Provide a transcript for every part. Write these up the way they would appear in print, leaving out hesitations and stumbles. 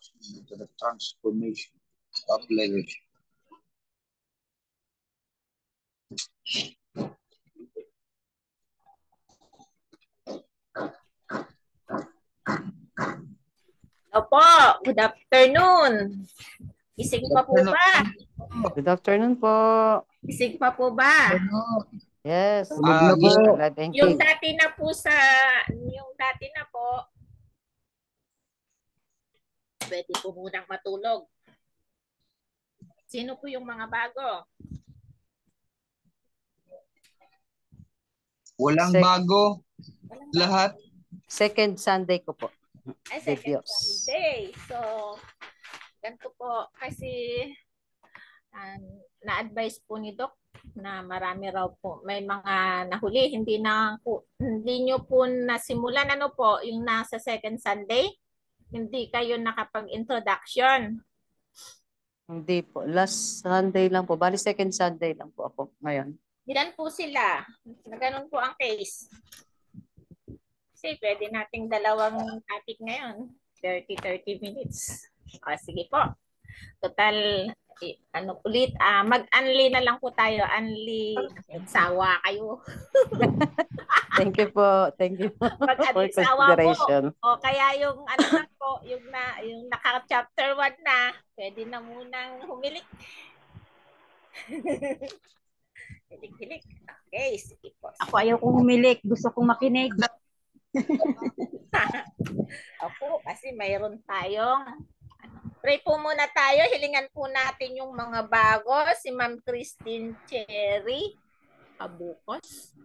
introduction to the transformation of leadership. Opo, good afternoon. Gising pa po ba? Good afternoon po. Gising pa po ba? Yes. Yung dati na po pwede po munang matulog. Sino po yung mga bago? Walang bago. Lahat. Second Sunday ko po. Ay, second Sunday. So, ganito po. Kasi, na-advise po ni Doc na marami raw po. May mga nahuli. Hindi nyo po nasimulan. Ano po? Yung nasa second Sunday? Hindi kayo nakapag-introduction. Hindi po. Last Sunday lang po. Bali second Sunday lang po ako ngayon. Ilan po sila? Ganun po ang case. Kasi pwede nating dalawang topic ngayon. 30 minutes. O, sige po. Total, mag-unli na lang po tayo. Unli, sawa kayo. Thank you po. Thank you for consideration. O, kaya yung yung naka-chapter 1 na, pwede na munang humilik. Hilik-hilik. Okay, sige po. Ako ayaw kong humilik. Gusto kong makinig. Ako, kasi mayroon tayong pray po muna tayo. Hilingan po natin yung mga bago. Si Ma'am Christine Cherry Abukos.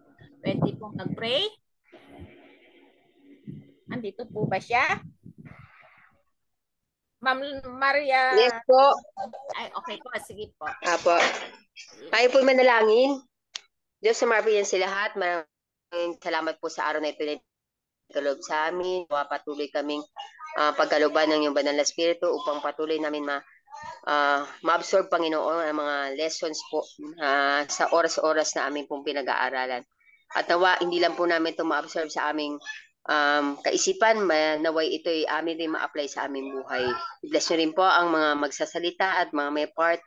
Pwede pong nag-pray. Andito po ba siya? Ma'am Maria. Yes po. Ay, okay po. Sige po. Apo. Tayo po manalangin. Diyos sa marpiyan sa lahat. Maraming salamat po sa araw na ito na tulog sa amin. Patuloy kaming pagkaluban ng iyong banal na spirito upang patuloy namin ma-absorb, Panginoon, ang mga lessons po sa oras-oras na amin pong pinag-aaralan. At nawa, hindi lang po namin ito ma-absorb sa aming kaisipan, naway ito'y amin rin ma-apply sa aming buhay. I-bless nyo rin po ang mga magsasalita at mga may part.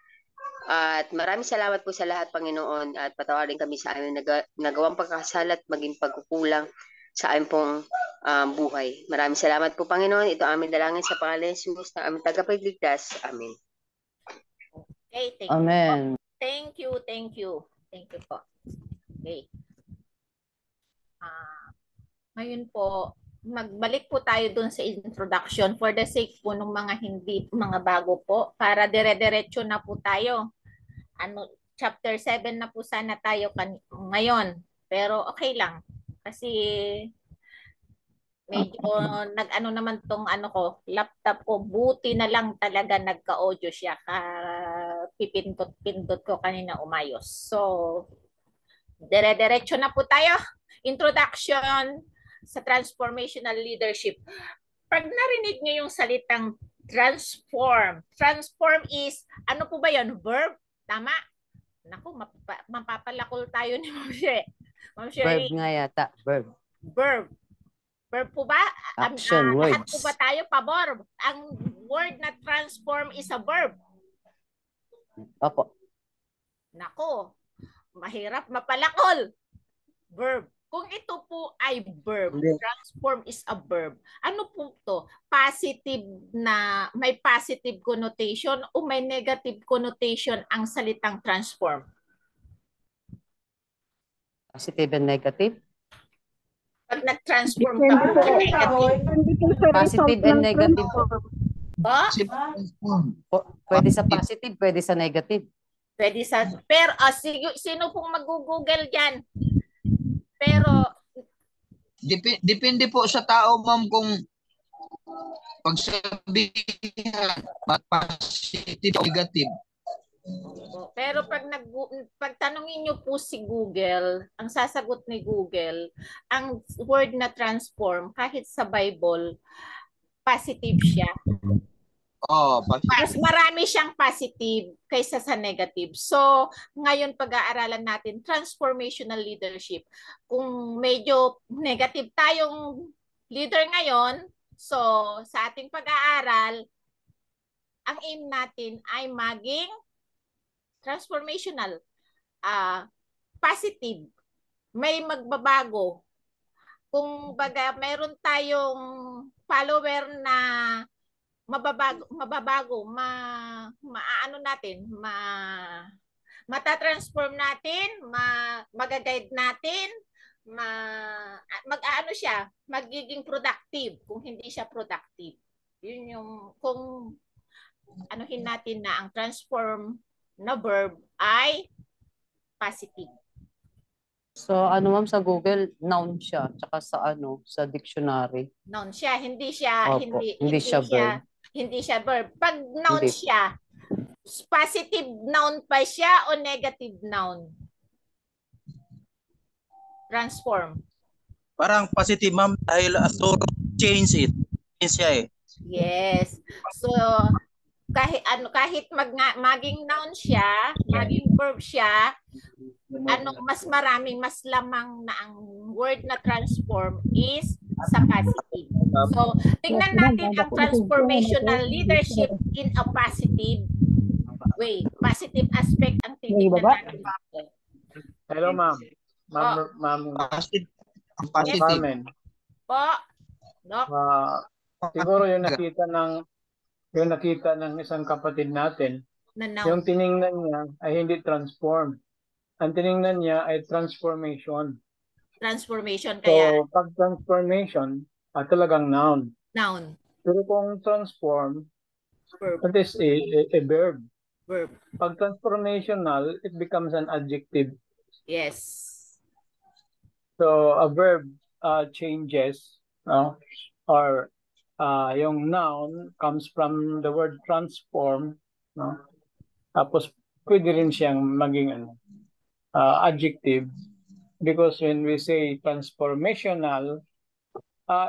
At maraming salamat po sa lahat, Panginoon, at patawarin kami sa aming nagawang pagkakasala at maging pagkukulang sa aming pong buhay. Maraming salamat po, Panginoon. Ito aming dalangin sa pangalan ni Jesus na aming tagapagligtas. Amen. Okay, thank Amen. you. Thank you. Thank you po. Okay. Ngayon po, magbalik po tayo dun sa introduction for the sake po ng mga bago po para dire-diretso na po tayo. Chapter 7 na po sana tayo ngayon. Pero okay lang. Kasi medyo naman tong laptop ko. Buti na lang talaga nagka-audio siya. Pipindot ko kanina umayos. So, dire-diretso na po tayo. Introduction sa transformational leadership. Pag narinig niyo yung salitang transform is, ano po ba yun? Verb? Tama? Naku, mapapalakol tayo ni Ma'am Sherry. Verb nga yata. Verb. Verb po ba? Action Lahat words. po ba tayo pabor? Ang word na transform is a verb. Opo. Naku, mahirap mapalakol. Verb. Kung ito po ay verb, transform is a verb. Ano po to? Positive na, may positive connotation o may negative connotation ang salitang transform? Positive and negative? Pag nag-transform ka po, negative. Positive and negative po. Pwede sa Positive. positive, pwede sa negative. Pwede sa, pero sino pong mag-google dyan? Pero Depende po sa tao, ma'am, kung pagsabihan positive o negative. Pero pag tanungin niyo po si Google, ang sasagot ni Google, ang word na transform kahit sa Bible, positive siya. Mas marami siyang positive kaysa sa negative. So, ngayon pag-aaralan natin transformational leadership. Kung medyo negative tayong leader ngayon, so sa ating pag-aaral, ang aim natin ay maging transformational, positive, may magbabago. Kung baga mayroon tayong follower na mababago, maano natin, matatransform natin, magaguide natin, mag-aano siya, magiging productive kung hindi siya productive. Yun yung kung anuhin natin na ang transform na verb ay positive. So ano ma'am, sa Google, noun siya, tsaka sa dictionary. Noun siya, hindi siya Opo, hindi siya verb. Hindi siya verb. Pag noun Hindi. siya, positive noun pa siya o negative noun? Transform. Parang positive ma'am dahil to change it. Change siya eh. Yes. So kahit maging noun siya, maging verb siya, mas lamang na ang word na transform is sa positive. So, tingnan natin ang transformational leadership in a positive way. Positive aspect ang titignan natin. Hello, ma'am. Ma'am Positive. Carmen. Po, Doc. Siguro yung nakita ng isang kapatid natin, Na yung noun. tiningnan niya ay hindi transform. Ang tiningnan niya ay transformation. Transformation kaya So, pag transformation, talagang noun. noun, Pero kung transform, verb, that is a verb. verb. Pag transformational, it becomes an adjective. Yes. So, a verb changes, no? Or yung noun comes from the word transform, no? Tapos, pwede rin siyang maging adjective, because when we say transformational,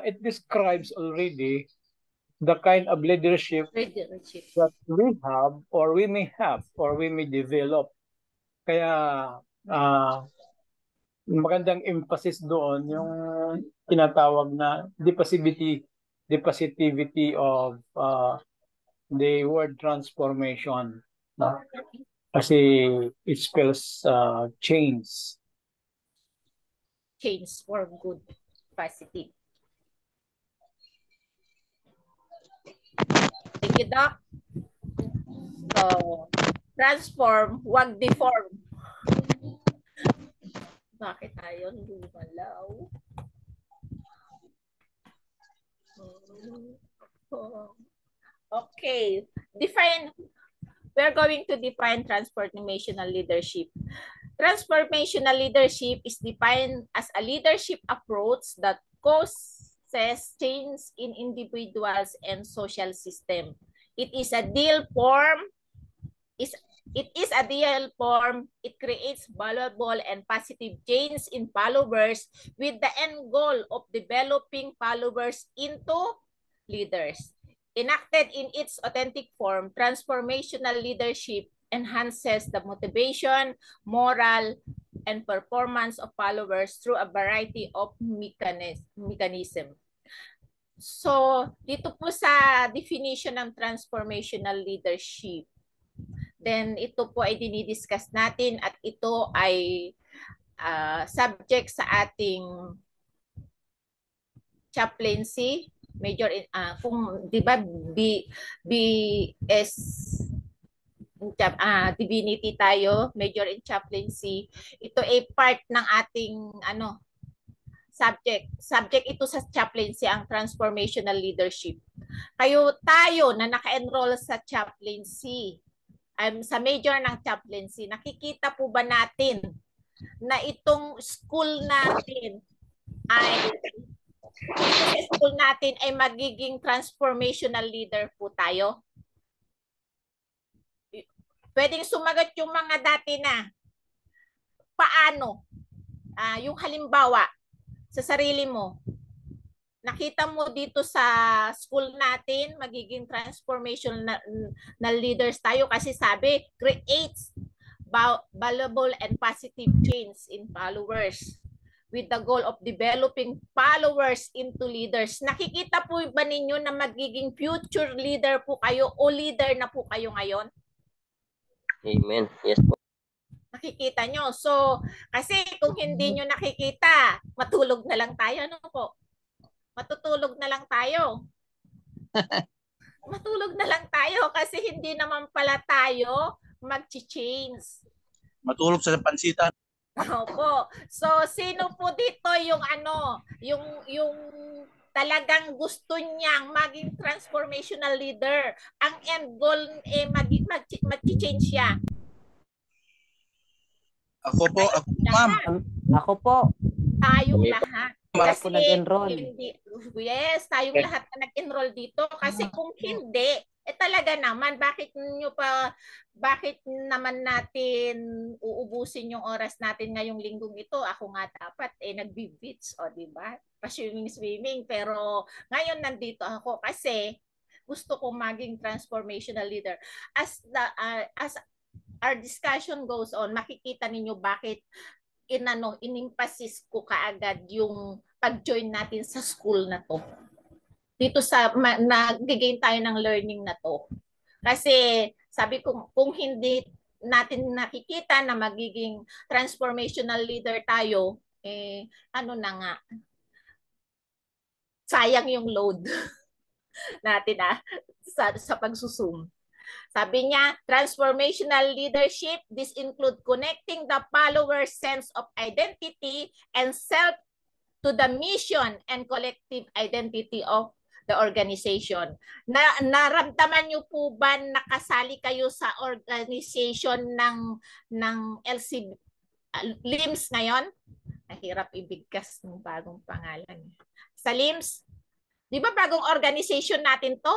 it describes already the kind of leadership Leadership. that we have or we may develop. Kaya magandang emphasis doon yung tinatawag na the positivity of the word transformation, no? Kasi it spells change. Change for good, positive. Thank you, Doc. So, transform, wag deform. Bakit tayo lumalaw? Okay. We're going to define transformational leadership. Transformational leadership is defined as a leadership approach that causes change in individuals and social system. It is a deal form. It creates valuable and positive change in followers with the end goal of developing followers into leaders. Enacted in its authentic form, transformational leadership enhances the motivation, moral, and performance of followers through a variety of mechanism. So, dito po sa definition ng transformational leadership, then ito po ay dinidiscuss natin at ito ay subject sa ating chaplaincy, major in, kung di ba BS divinity tayo, major in chaplaincy, ito ay part ng ating subject ito sa chaplaincy, ang transformational leadership. Tayo na naka-enroll sa chaplaincy, sa major ng chaplaincy, nakikita po ba natin na itong school natin ay magiging transformational leader po tayo? Pwedeng sumagot yung mga dati na. Paano? Yung halimbawa sa sarili mo. Nakita mo dito sa school natin, magiging transformational na leaders tayo kasi sabi, creates valuable and positive change in followers with the goal of developing followers into leaders. Nakikita po ba ninyo na magiging future leader po kayo o leader na po kayo ngayon? Amen. Yes po. Nakikita nyo. So, kasi kung hindi nyo nakikita, matulog na lang tayo, ano po? Matutulog na lang tayo. Matulog na lang tayo kasi hindi naman pala tayo mag-change. Matulog sa pansitan. Opo. So, sino po dito yung yung talagang gusto niyang maging transformational leader? Ang end goal mag-change siya. Ako po, ma'am. Ako po. Tayong Kami po. lahat. Kaya Kasi po nag-enroll. yes, tayong lahat na nag-enroll dito. Kasi kung hindi, talaga naman, bakit naman natin uubusin yung oras natin ngayong linggong ito? Ako nga dapat, nagbi-beach, di ba? Pa-swimming, pero ngayon nandito ako kasi gusto kong maging transformational leader. As our discussion goes on, makikita ninyo bakit inimpasis ko kaagad yung pag-join natin sa school na to. Dito sa nag-gain tayo ng learning na to. Kasi sabi ko, kung hindi natin nakikita na magiging transformational leader tayo, ano na nga, sayang yung load natin sa pagsusum. Sabi niya, transformational leadership, this include connecting the follower's sense of identity and self to the mission and collective identity of the organization. Naramdaman niyo po ba nakasali kayo sa organization ng LC LIMS ngayon? Mahirap ibigkas ng bagong pangalan. Sa LIMS, di ba bagong organization natin to?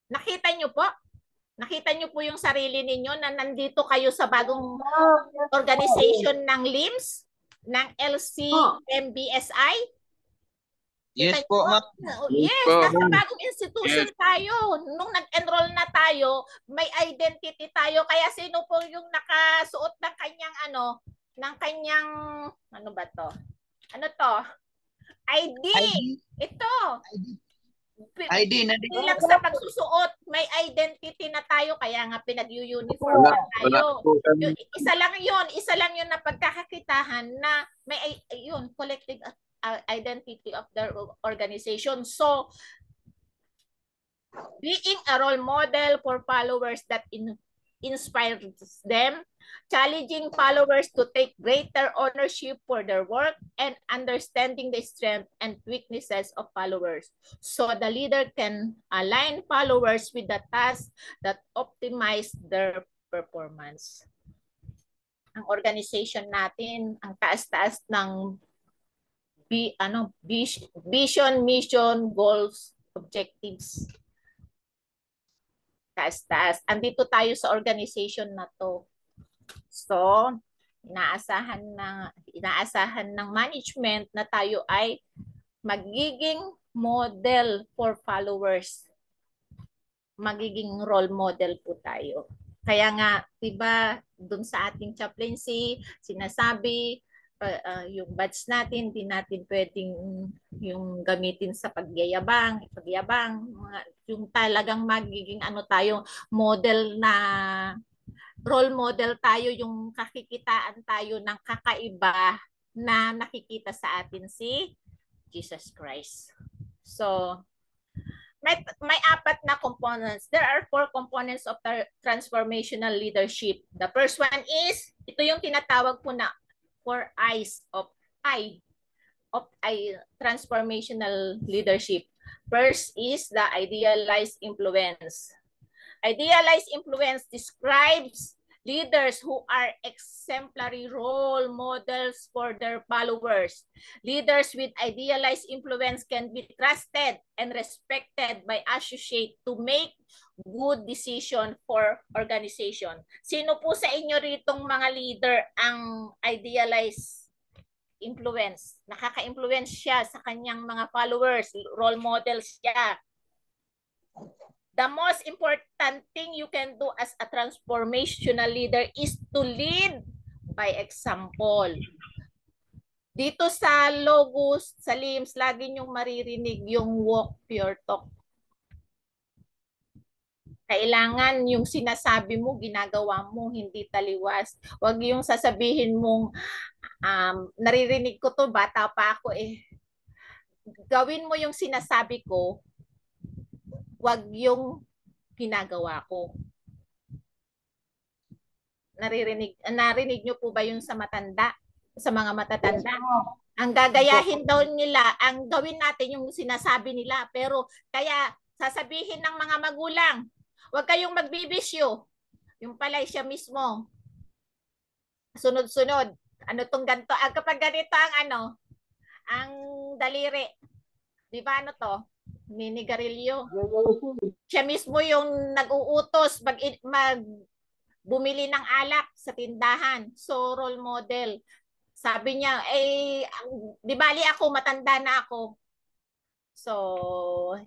Nakita niyo po? Nakita niyo po yung sarili ninyo na nandito kayo sa bagong organization ng LIMS, ng LCMBSI? Yes po, ma'am. Yes, nasa bagong institution tayo. Nung nag-enroll na tayo, may identity tayo. Kaya sino po yung nakasuot ng kanyang ano ba to? Ano to? ID. Ito. ID na din. Bilang sa pagsusuot, may identity na tayo, kaya nga pinag-uniform na tayo. Isa lang yun na pagkakakitahan na may collective identity of the organization. So, being a role model for followers that inspires them, challenging followers to take greater ownership for their work, and understanding the strengths and weaknesses of followers. So the leader can align followers with the tasks that optimize their performance. Ang organization natin, ang taas-taas ng vision, mission, goals, objectives. Taas-taas. Andito tayo sa organization na to. So, inaasahan ng management na tayo ay magiging model for followers. Magiging role model po tayo. Kaya nga, diba, dun sa ating chaplaincy, sinasabi, yung badge natin, hindi natin pwedeng yung gamitin sa pagyabang, yung talagang magiging tayo, model na role model tayo, yung kakikitaan tayo ng kakaiba na nakikita sa atin si Jesus Christ. So, may apat na components. There are 4 components of transformational leadership. The first one is, ito yung tinatawag po na 4 I's of transformational leadership. First is the idealized influence. Idealized influence describes leaders who are exemplary role models for their followers. Leaders with idealized influence can be trusted and respected by associates to make good decision for organization. Sino po sa inyo ritong mga leader ang idealized influence? Nakaka-influence siya sa kanyang mga followers, role models siya. The most important thing you can do as a transformational leader is to lead by example. Dito sa logos, sa limbs, lagi niyong maririnig yung walk pure talk. Kailangan yung sinasabi mo, ginagawa mo, hindi taliwas. Huwag yung sasabihin mong, naririnig ko to, bata pa ako eh. Gawin mo yung sinasabi ko, huwag yung ginagawa ko. Narinig nyo po ba yung sa matanda? Sa mga matatanda? Ang gagayahin daw nila, ang gawin natin yung sinasabi nila. Pero kaya sasabihin ng mga magulang, huwag kayong magbibisyo. Yung pala siya mismo. Sunod-sunod. Ano tong ganito? Kapag ganito ang daliri. Di ba ano to? Minigarilyo. Siya mismo yung nag-uutos bumili ng alak sa tindahan. So, role model. Sabi niya, di bali ako, matanda na ako. So,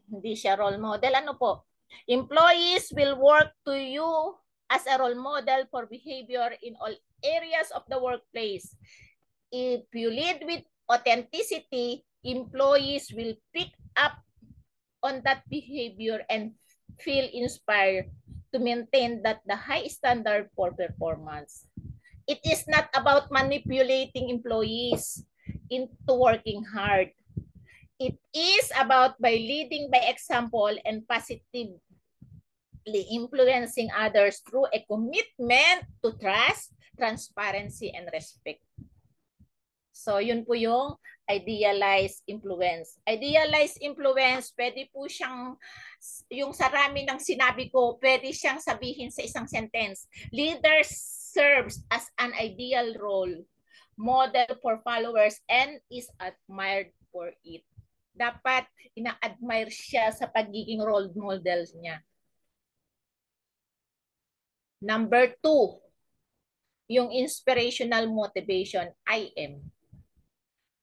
hindi siya role model. Ano po? Employees will work to you as a role model for behavior in all areas of the workplace. If you lead with authenticity, employees will pick up on that behavior and feel inspired to maintain the high standard for performance. It is not about manipulating employees into working hard. It is about by leading by example and positively influencing others through a commitment to trust, transparency, and respect. So, yun po yung idealized influence. Idealized influence, pwede po siyang, yung sarami ng sinabi ko, pwede siyang sabihin sa isang sentence. Leader serves as an ideal role model for followers and is admired for it. Dapat ina-admire siya sa pagiging role model niya. Number 2, yung inspirational motivation, IM.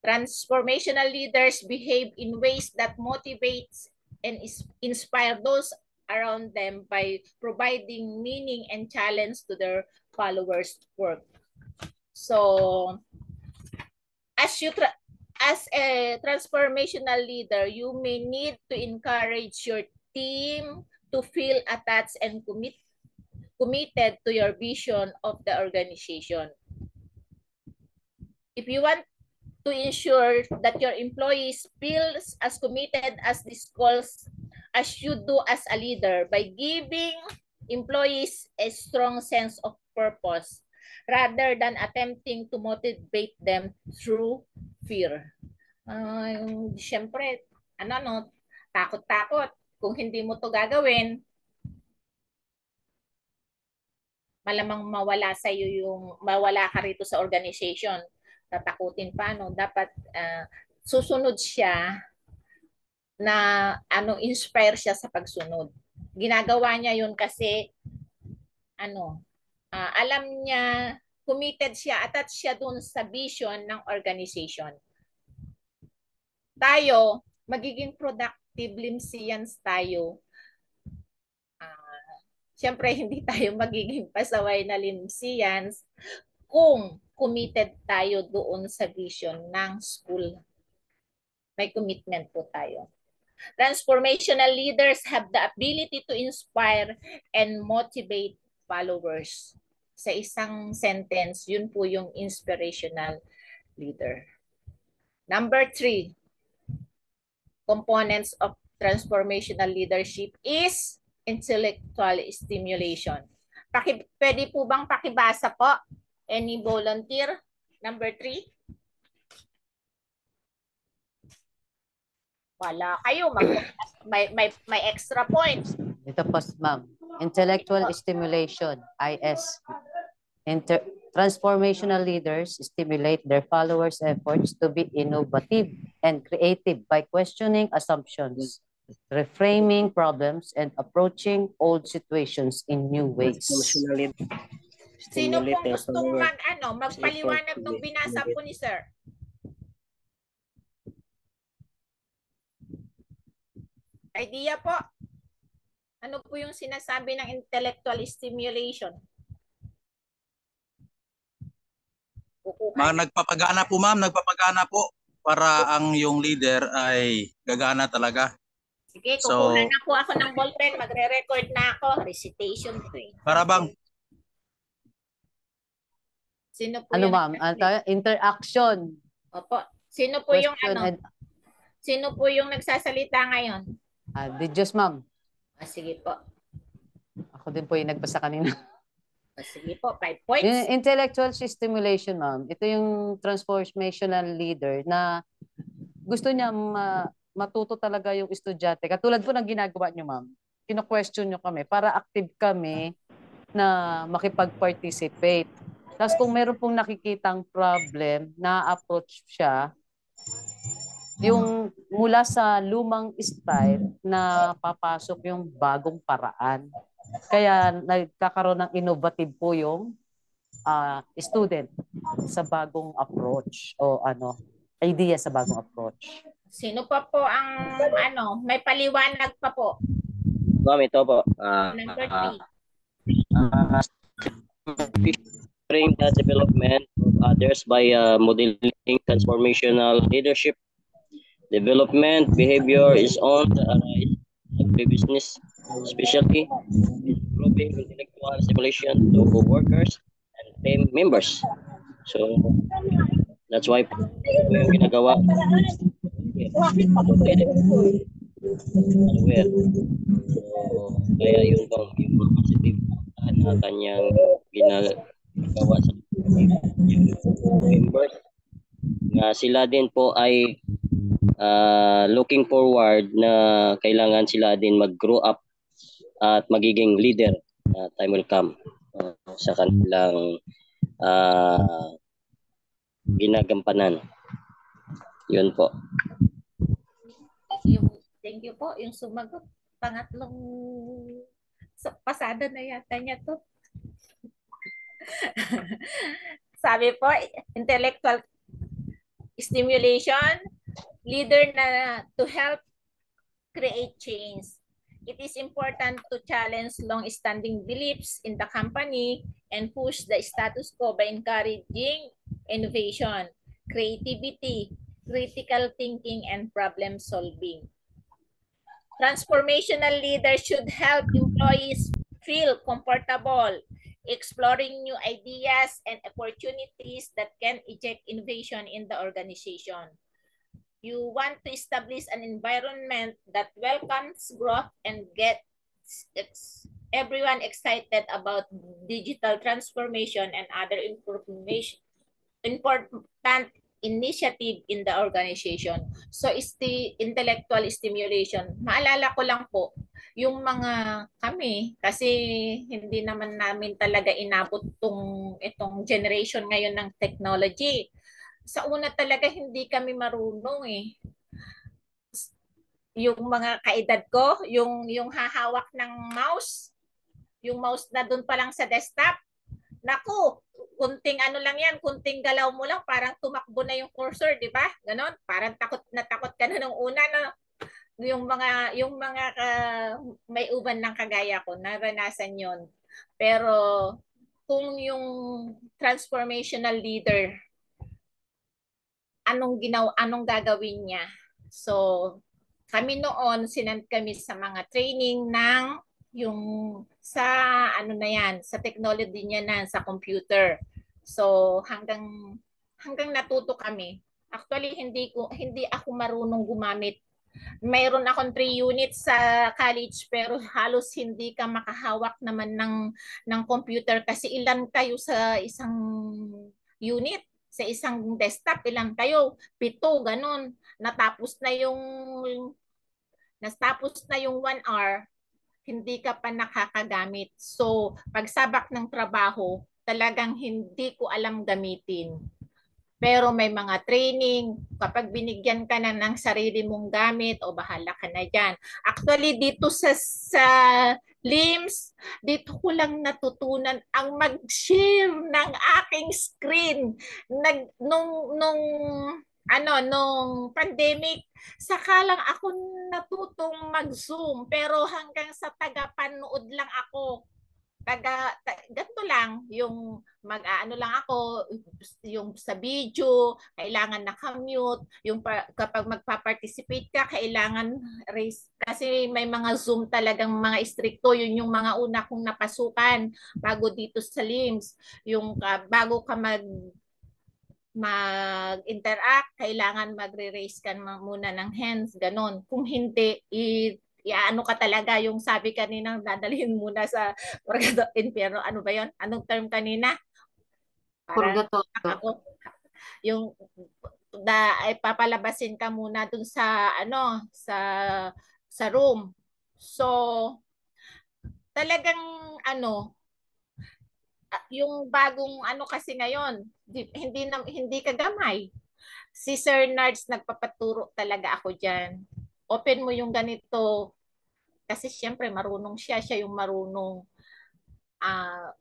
Transformational leaders behave in ways that motivates and inspire those around them by providing meaning and challenge to their followers' work. So, as a transformational leader, you may need to encourage your team to feel attached and committed to your vision of the organization. If you want to ensure that your employees feel as committed as these goals as you do as a leader by giving employees a strong sense of purpose rather than attempting to motivate them through fear. Siyempre, takot-takot. Kung hindi mo to gagawin, malamang mawala ka rito sa organization. Tatakutin pa, dapat susunod siya na inspire siya sa pagsunod. Ginagawa niya yun kasi alam niya, committed siya, attached siya dun sa vision ng organization. Tayo, magiging productive limsians tayo. Siyempre, hindi tayo magiging pasaway na limsians kung committed tayo doon sa vision ng school. May commitment po tayo. Transformational leaders have the ability to inspire and motivate followers. Sa isang sentence, yun po yung inspirational leader. Number 3, components of transformational leadership is intellectual stimulation. Pwede po bang pakibasa po? Any volunteer? Number 3? Wala kayo. May extra points. Ito po, ma'am. Intellectual stimulation, IS. Transformational leaders stimulate their followers' efforts to be innovative and creative by questioning assumptions, reframing problems, and approaching old situations in new ways. Sino pong gustong magpaliwanag ng binasa po ni sir? Idea po. Ano po yung sinasabi ng intellectual stimulation? Nagpapagana po ma'am, nagpapagana po para ang yung leader ay gagana talaga. Sige, So, kukuha na po ako ng ballpen. Magre-record na ako. Recitation ko eh. para bang Sino po Ano yung ma'am? Interaction. Opo. Sino po yung Question and Sino po yung nagsasalita ngayon? the Diyos ma'am. Sige po. Ako din po yung nagbasa kanina. Sige po, 5 points. Yung intellectual stimulation, ma'am, ito yung transformational leader na gusto niya matuto talaga yung estudyante. Katulad po ng ginagawa niyo, ma'am. Kino-question niyo kami para active kami na makipag-participate. Tapos kung meron pong nakikitang problem, na-approach siya, yung mula sa lumang style na papasok yung bagong paraan. Kaya nagkakaroon ng innovative po yung student sa bagong approach o idea sa bagong approach. Sino pa po ang may paliwanag pa po? Ma'am, ito po. Number 3. Frame the development of others by modeling transformational leadership. Development behavior is on the rise of business, especially improving intellectual stimulation to co-workers and team members. So that's why yung ginagawa aware. So kaya yung positive na kanyang ginagawa sa members nga sila din po ay looking forward na kailangan sila din mag-grow up at magiging leader. Time will come sa kanilang ginagampanan. Yun po. Thank you po. Yung sumagot, pangatlong pasada na yata niya to. Sabi po, intellectual stimulation, leader na to help create change. It is important to challenge long-standing beliefs in the company and push the status quo by encouraging innovation, creativity, critical thinking, and problem solving. Transformational leaders should help employees feel comfortable exploring new ideas and opportunities that can inject innovation in the organization. You want to establish an environment that welcomes growth and gets everyone excited about digital transformation and other important initiative in the organization. So is the intellectual stimulation. Maalala ko lang po, yung mga kami, kasi hindi naman namin talaga inabot itong generation ngayon ng technology. Sa una talaga hindi kami marunong eh. Yung mga kaedad ko, yung hahawak ng mouse, yung mouse na doon pa lang sa desktop, naku, kunting lang yan, kunting galaw mo lang, parang tumakbo na yung cursor, di ba? Ganon, parang takot ka na nung una, no? Yung mga may uban ng kagaya ko, naranasan yon. Pero kung yung transformational leader, anong gagawin niya? So, kami noon, sinend kami sa mga training ng yung sa sa technology niya na sa computer. So hanggang natuto kami. Actually hindi ako marunong gumamit. Mayroon akong 3 units sa college pero halos hindi ka makahawak naman ng computer kasi ilan kayo sa isang unit, sa isang desktop ilan kayo? 7 ganun. Natapos na yung 1 hour, hindi ka pa nakakagamit. So, pagsabak ng trabaho, talagang hindi ko alam gamitin. Pero may mga training, kapag binigyan ka na ng sarili mong gamit, o bahala ka na dyan. Actually, dito sa LIMS, dito ko lang natutunan ang mag-share ng aking screen. Nung pandemic, saka lang ako natutong mag-Zoom pero hanggang sa tagapanood lang ako. ganito lang yung mag-aano lang ako yung sa video kailangan naka-mute yung kapag magpa-participate ka kailangan raise kasi may mga Zoom talagang mga stricto yun yung mga una kong napasukan bago dito sa LIMS yung bago ka mag-interact, kailangan magre-raise ka muna ng hands, ganon. Kung hindi, ano ka talaga, yung sabi kanina, dadalhin muna sa Inferno. Ano ba yon? Anong term kanina? Para ako. Yung ay papalabasin ka muna dun sa sa room. So talagang yung bagong kasi ngayon, hindi kagamay. Si Sir Nards nagpapaturo talaga ako diyan. Open mo yung ganito kasi siyempre marunong siya yung marunong.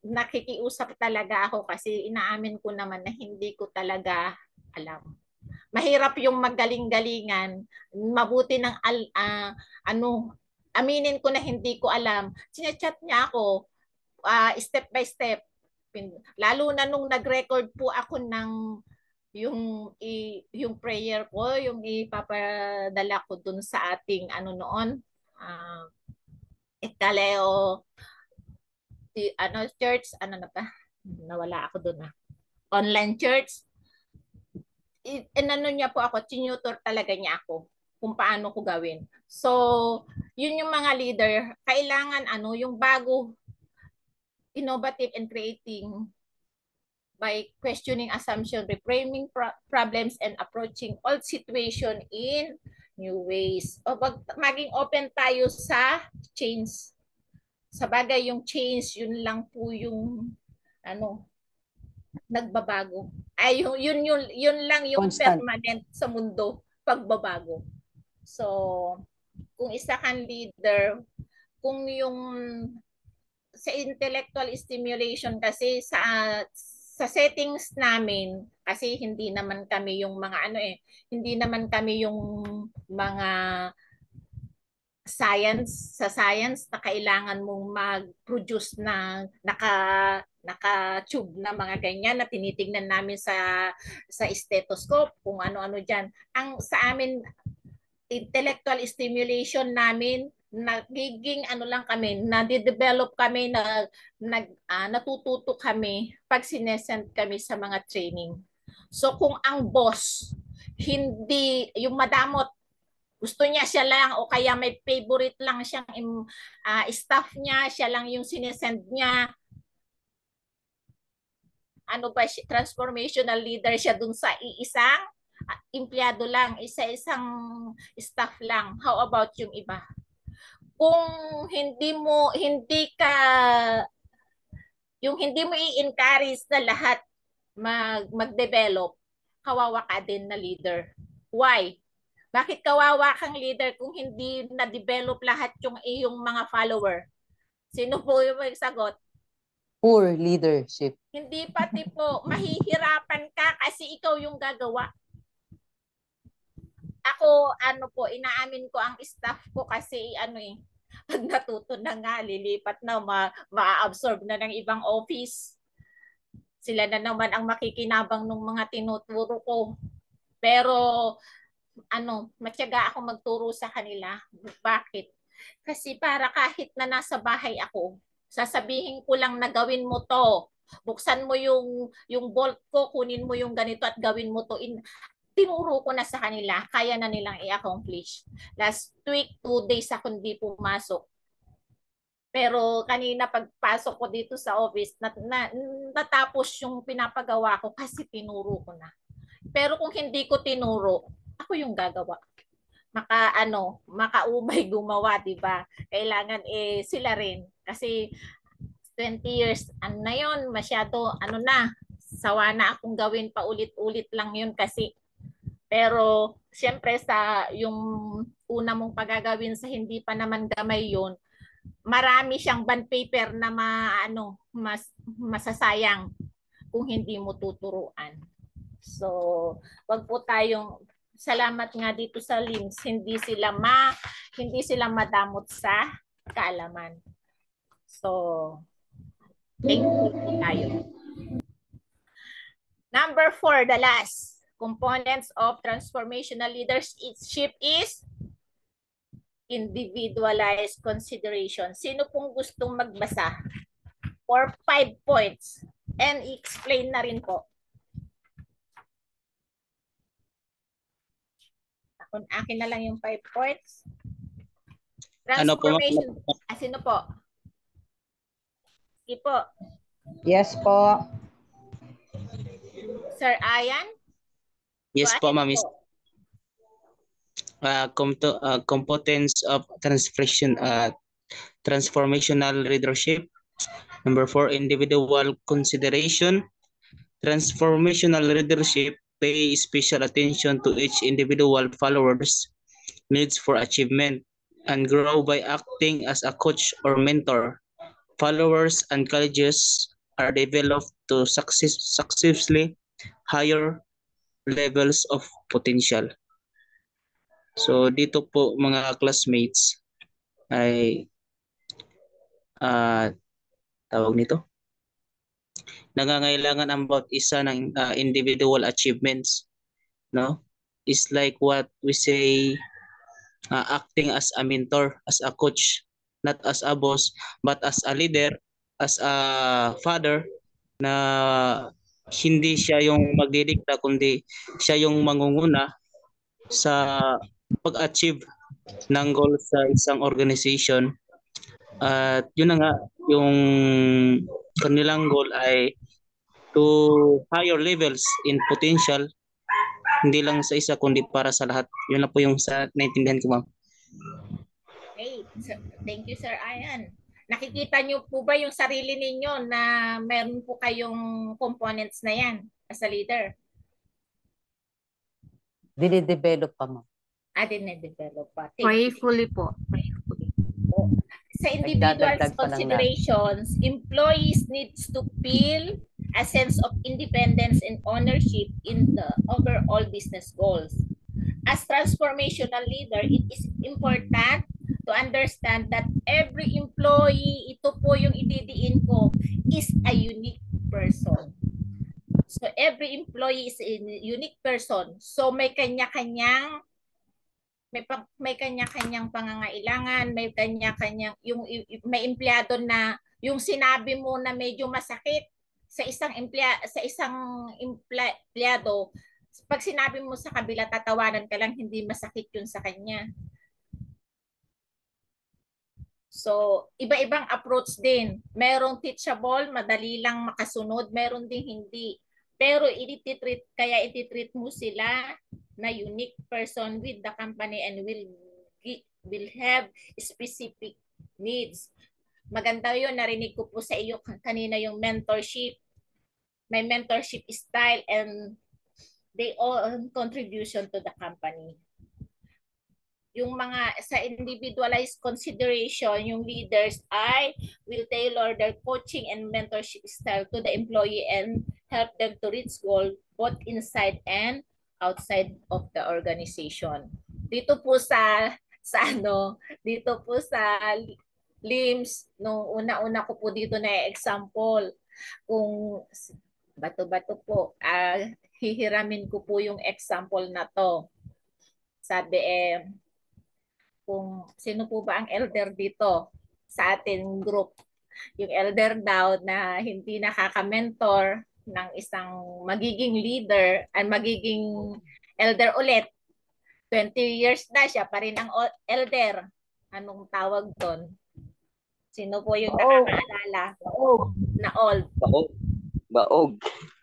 Nakikiusap talaga ako kasi inaamin ko naman na hindi ko talaga alam. Mahirap yung magaling-galingan, mabuti ng aminin ko na hindi ko alam. Sinachat niya ako step by step. Lalo na nung nag-record po ako ng yung prayer ko, yung ipapadala ko dun sa ating noon, Ikaleo church, na ba? Nawala ako dun online church. Niya po ako, tinutor talaga niya ako kung paano ko gawin. So, yun yung mga leader, kailangan yung bago innovative and creating by questioning assumption, reframing problems, and approaching all situation in new ways. O maging open tayo sa change. Sa bagay yung change, yun lang po yung nagbabago. Ay yun lang yung Constant. permanent sa mundo, pagbabago. So, kung isa kang leader, kung yung sa intellectual stimulation kasi sa settings namin kasi hindi naman kami yung mga hindi naman kami yung mga science na kailangan mong mag-produce na naka-tube na mga ganyan na tinitingnan namin sa stethoscope kung ano-ano diyan. Ang sa amin intellectual stimulation namin nagiging lang kami, na-develop kami, natututo kami pag sinesend kami sa mga training. So kung ang boss, hindi, yung madamot, gusto niya siya lang o kaya may favorite lang siyang staff niya, siya lang yung sinesend niya, transformational leader siya dun sa iisang empleyado lang, isa-isang staff lang. How about yung iba? Kung hindi mo i-encourage na lahat mag-develop, kawawa ka din na leader. Why? Bakit kawawa kang leader kung hindi na-develop lahat yung iyong mga follower? Sino po yung magsagot? Poor leadership. Hindi pati po, mahihirapan ka kasi ikaw yung gagawa. Ako, inaamin ko ang staff ko kasi pag natuto na nga, lilipat na, ma-absorb na ng ibang office. Sila na naman ang makikinabang ng mga tinuturo ko. Pero, matyaga ako magturo sa kanila. Bakit? Kasi para kahit na nasa bahay ako, sasabihin ko lang na gawin mo to. Buksan mo yung bolt ko, kunin mo yung ganito at gawin mo to. Tinuro ko na sa kanila, kaya na nilang i-accomplish. Last week, 2 days ako hindi pumasok. Pero kanina pagpasok ko dito sa office, natapos yung pinapagawa ko kasi tinuro ko na. Pero kung hindi ko tinuro, ako yung gagawa. Makaumay gumawa, di ba? Kailangan sila rin. Kasi 20 years, na yun, masyado, sawa na akong gawin pa ulit-ulit lang yun kasi. Pero, siyempre, yung una mong pagagawin sa hindi pa naman gamay yun, marami siyang bond paper na masasayang kung hindi mo tuturuan. So, wag po tayong, salamat nga dito sa LIMS, hindi sila madamot sa kaalaman. So, Thankful po tayo. Number 4, the last. Components of transformational leadership is individualized consideration. Sino pong gustong magbasa? For 5 points. And explain na rin po. Akin na lang yung 5 points. Ano po, Transformation. Sino po? Sige po. Yes po. Sir Ayan? Yes po, ma'am. Competence of transformational leadership. Number 4, individual consideration. Transformational leadership pay special attention to each individual follower's needs for achievement and grow by acting as a coach or mentor. Followers and colleges are developed to successfully higher levels of potential. So dito po mga classmates ay tawag nito, nangangailangan ang bawat isa ng individual achievements, no? It's like what we say, acting as a mentor, as a coach, not as a boss, but as a leader, as a father, na hindi siya yung magdidikta, kundi siya yung mangunguna sa pag-achieve ng goal sa isang organization. At yun na nga, yung kanilang goal ay to higher levels in potential, hindi lang sa isa kundi para sa lahat. Yun na po yung sa naintindihan ko, ma'am. Okay. Thank you, Sir Ayan. Nakikita niyo po ba yung sarili ninyo na meron po kayong components na yan as a leader? Dinidevelop pa, ma'am. Dinidevelop pa. Prayfully po. Prayfully. Sa individuals considerations, employees needs to feel a sense of independence and ownership in the overall business goals. As transformational leader, it is important to understand that every employee, ito po yung ididiin ko, is a unique person. So every employee is a unique person. So may kanya-kanyang pangangailangan, may kanya-kanyang may empleyado na yung sinabi mo na medyo masakit sa isang empleyado, pag sinabi mo sa kabila, tatawanan ka lang, hindi masakit yun sa kanya. So, iba-ibang approach din. Merong teachable, madali lang makasunod, meron ding hindi. Pero kaya ititreat mo sila na unique person with the company and will have specific needs. Maganda yun, narinig ko po sa iyo kanina yung mentorship. May mentorship style and they all contribution to the company. Yung mga sa individualized consideration, yung leaders will tailor their coaching and mentorship style to the employee and help them to reach goal both inside and outside of the organization. Dito po sa LIMS, nung una-una ko po dito na example, kung bato-bato po, hihiramin ko po yung example na to. Sabi kung sino po ba ang elder dito sa ating group. Yung elder daw na hindi nakaka-mentor ng isang magiging leader at magiging elder ulit. 20 years na siya pa rin ang elder. Anong tawag doon? Sino po yung nakakaalala? Na old. Baog.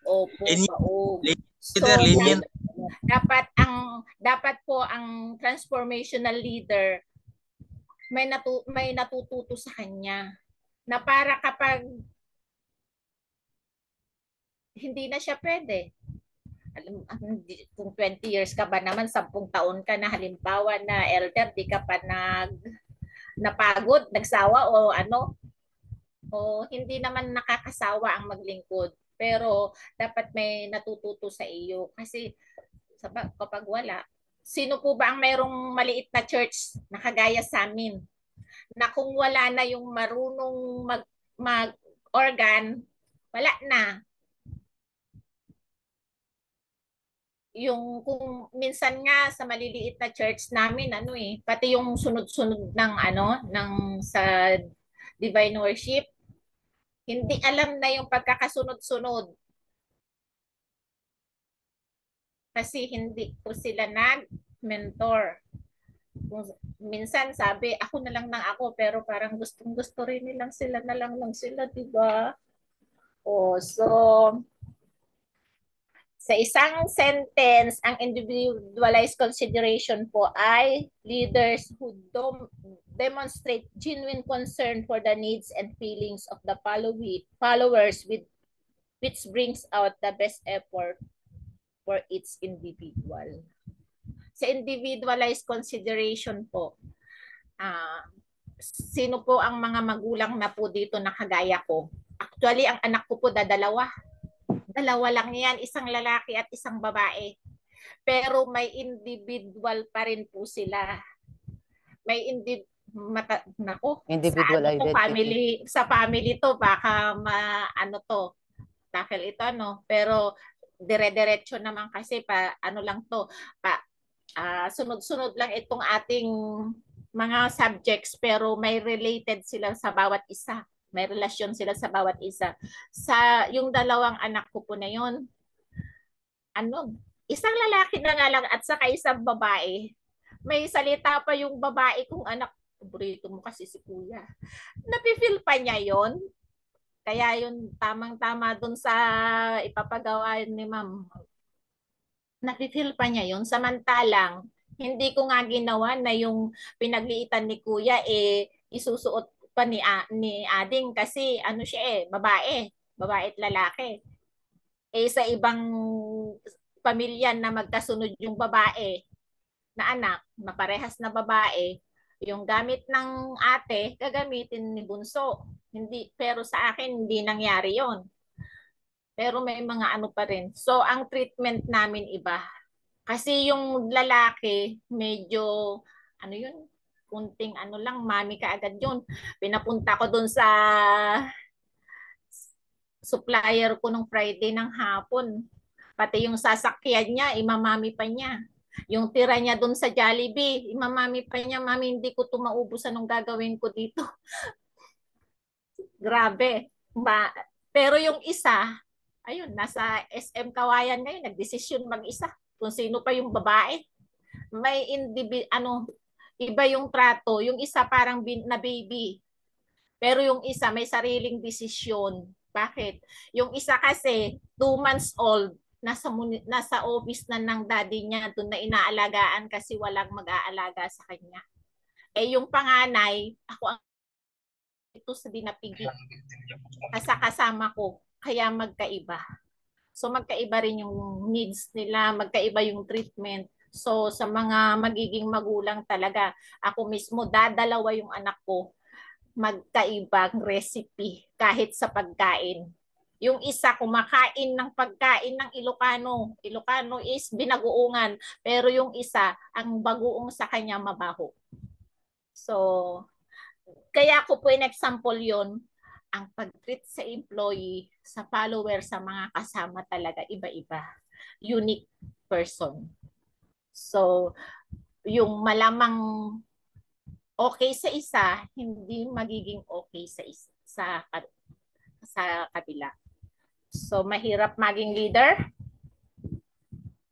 Opo, baog. So, dapat po ang transformational leader may natututo sa kanya na para kapag hindi na siya pwede. Kung 20 years ka ba naman, 10 taon ka na halimbawa na elder, di ka pa napagod, nagsawa o ano, o hindi naman nakakasawa ang maglingkod. Pero dapat may natututo sa iyo kasi kapag wala, sino po ba ang mayroong maliit na church na kagaya sa amin na kung wala na yung marunong organ, wala na. Yung kung minsan nga sa maliliit na church namin pati yung sunod-sunod ng sa divine worship, hindi alam na yung pagkakasunod-sunod kasi hindi po sila nag-mentor. Minsan sabi ako na lang ako, pero parang gustong-gusto rin nilang sila na lang sila, di ba? So sa isang sentence, ang individualized consideration po ay leaders who demonstrate genuine concern for the needs and feelings of the followers which brings out the best effort for each individual. Sa individualized consideration po, sino po ang mga magulang na po dito na kagaya ko? Actually, ang anak ko po dalawa lang yan, isang lalaki at isang babae. Pero may individual pa rin po sila. May individual identity. Sa family to, baka tackle ito, pero dire-diretso naman kasi sunod-sunod lang itong ating mga subjects, pero may related sila sa bawat isa. May relasyon sila sa bawat isa. Sa yung dalawang anak ko po na yun, isang lalaki na nga lang at saka isang babae. May salita pa yung babae kung anak, paborito mo kasi si kuya. Napifeel pa niya yon. Kaya yun, tamang-tama dun sa ipapagawa ni ma'am. Napifeel pa niya yun. Samantalang, hindi ko nga ginawa na yung pinagliitan ni kuya isusuot pa ni Ading kasi siya babae at lalaki. Sa ibang pamilya na magkasunod yung babae na anak, na parehas na babae, yung gamit ng ate, gagamitin ni bunso. Pero sa akin, hindi nangyari yon. Pero may mga pa rin. So, ang treatment namin iba. Kasi yung lalaki, medyo, kunting lang, mami ka agad yun. Pinapunta ko dun sa supplier ko nung Friday ng hapon. Pati yung sasakyan niya, imamami pa niya. Yung tira niya dun sa Jollibee, imamami pa niya, mami, hindi ko ito maubos, anong gagawin ko dito? Grabe. Pero yung isa, ayun, nasa SM Kawayan ngayon, nagdesisyon mag-isa kung sino pa yung babae. May iba yung trato. Yung isa parang na baby. Pero yung isa may sariling desisyon. Bakit? Yung isa kasi 2 months old, nasa office na ng daddy niya, doon na inaalagaan kasi walang mag-aalaga sa kanya. Yung panganay, ako ang ito sa dinapigi. Kasama ko, kaya magkaiba. So magkaiba rin yung needs nila, magkaiba yung treatment. So sa mga magiging magulang talaga, ako mismo dadalawa yung anak ko, magkaibang recipe kahit sa pagkain. Yung isa kumakain ng pagkain ng Ilocano. Ilocano is binagoongan, pero yung isa, ang bagoong sa kanya mabaho. So, kaya ko po in-example yun, ang pag-treat sa employee, sa follower, sa mga kasama talaga, iba-iba. Unique person. So, yung malamang okay sa isa, hindi magiging okay sa kabila. So, mahirap maging leader.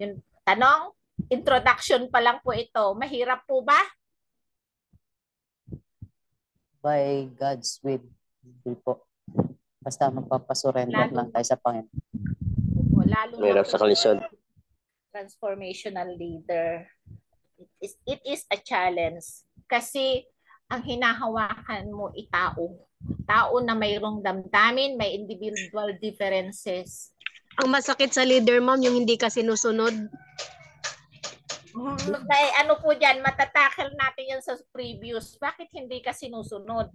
Yung tanong, introduction pa lang po ito. Mahirap po ba? By God's will po. Basta magpapasurrender lang tayo sa Panginoon. Lalo Mahirap sa kalisod. Transformational leader. It is a challenge. Kasi ang hinahawakan mo tao. Tao na mayroong damdamin, may individual differences. Ang masakit sa leader, ma'am, yung hindi ka sinusunod. Po dyan, matatakel natin yan sa previous. Bakit hindi ka sinusunod?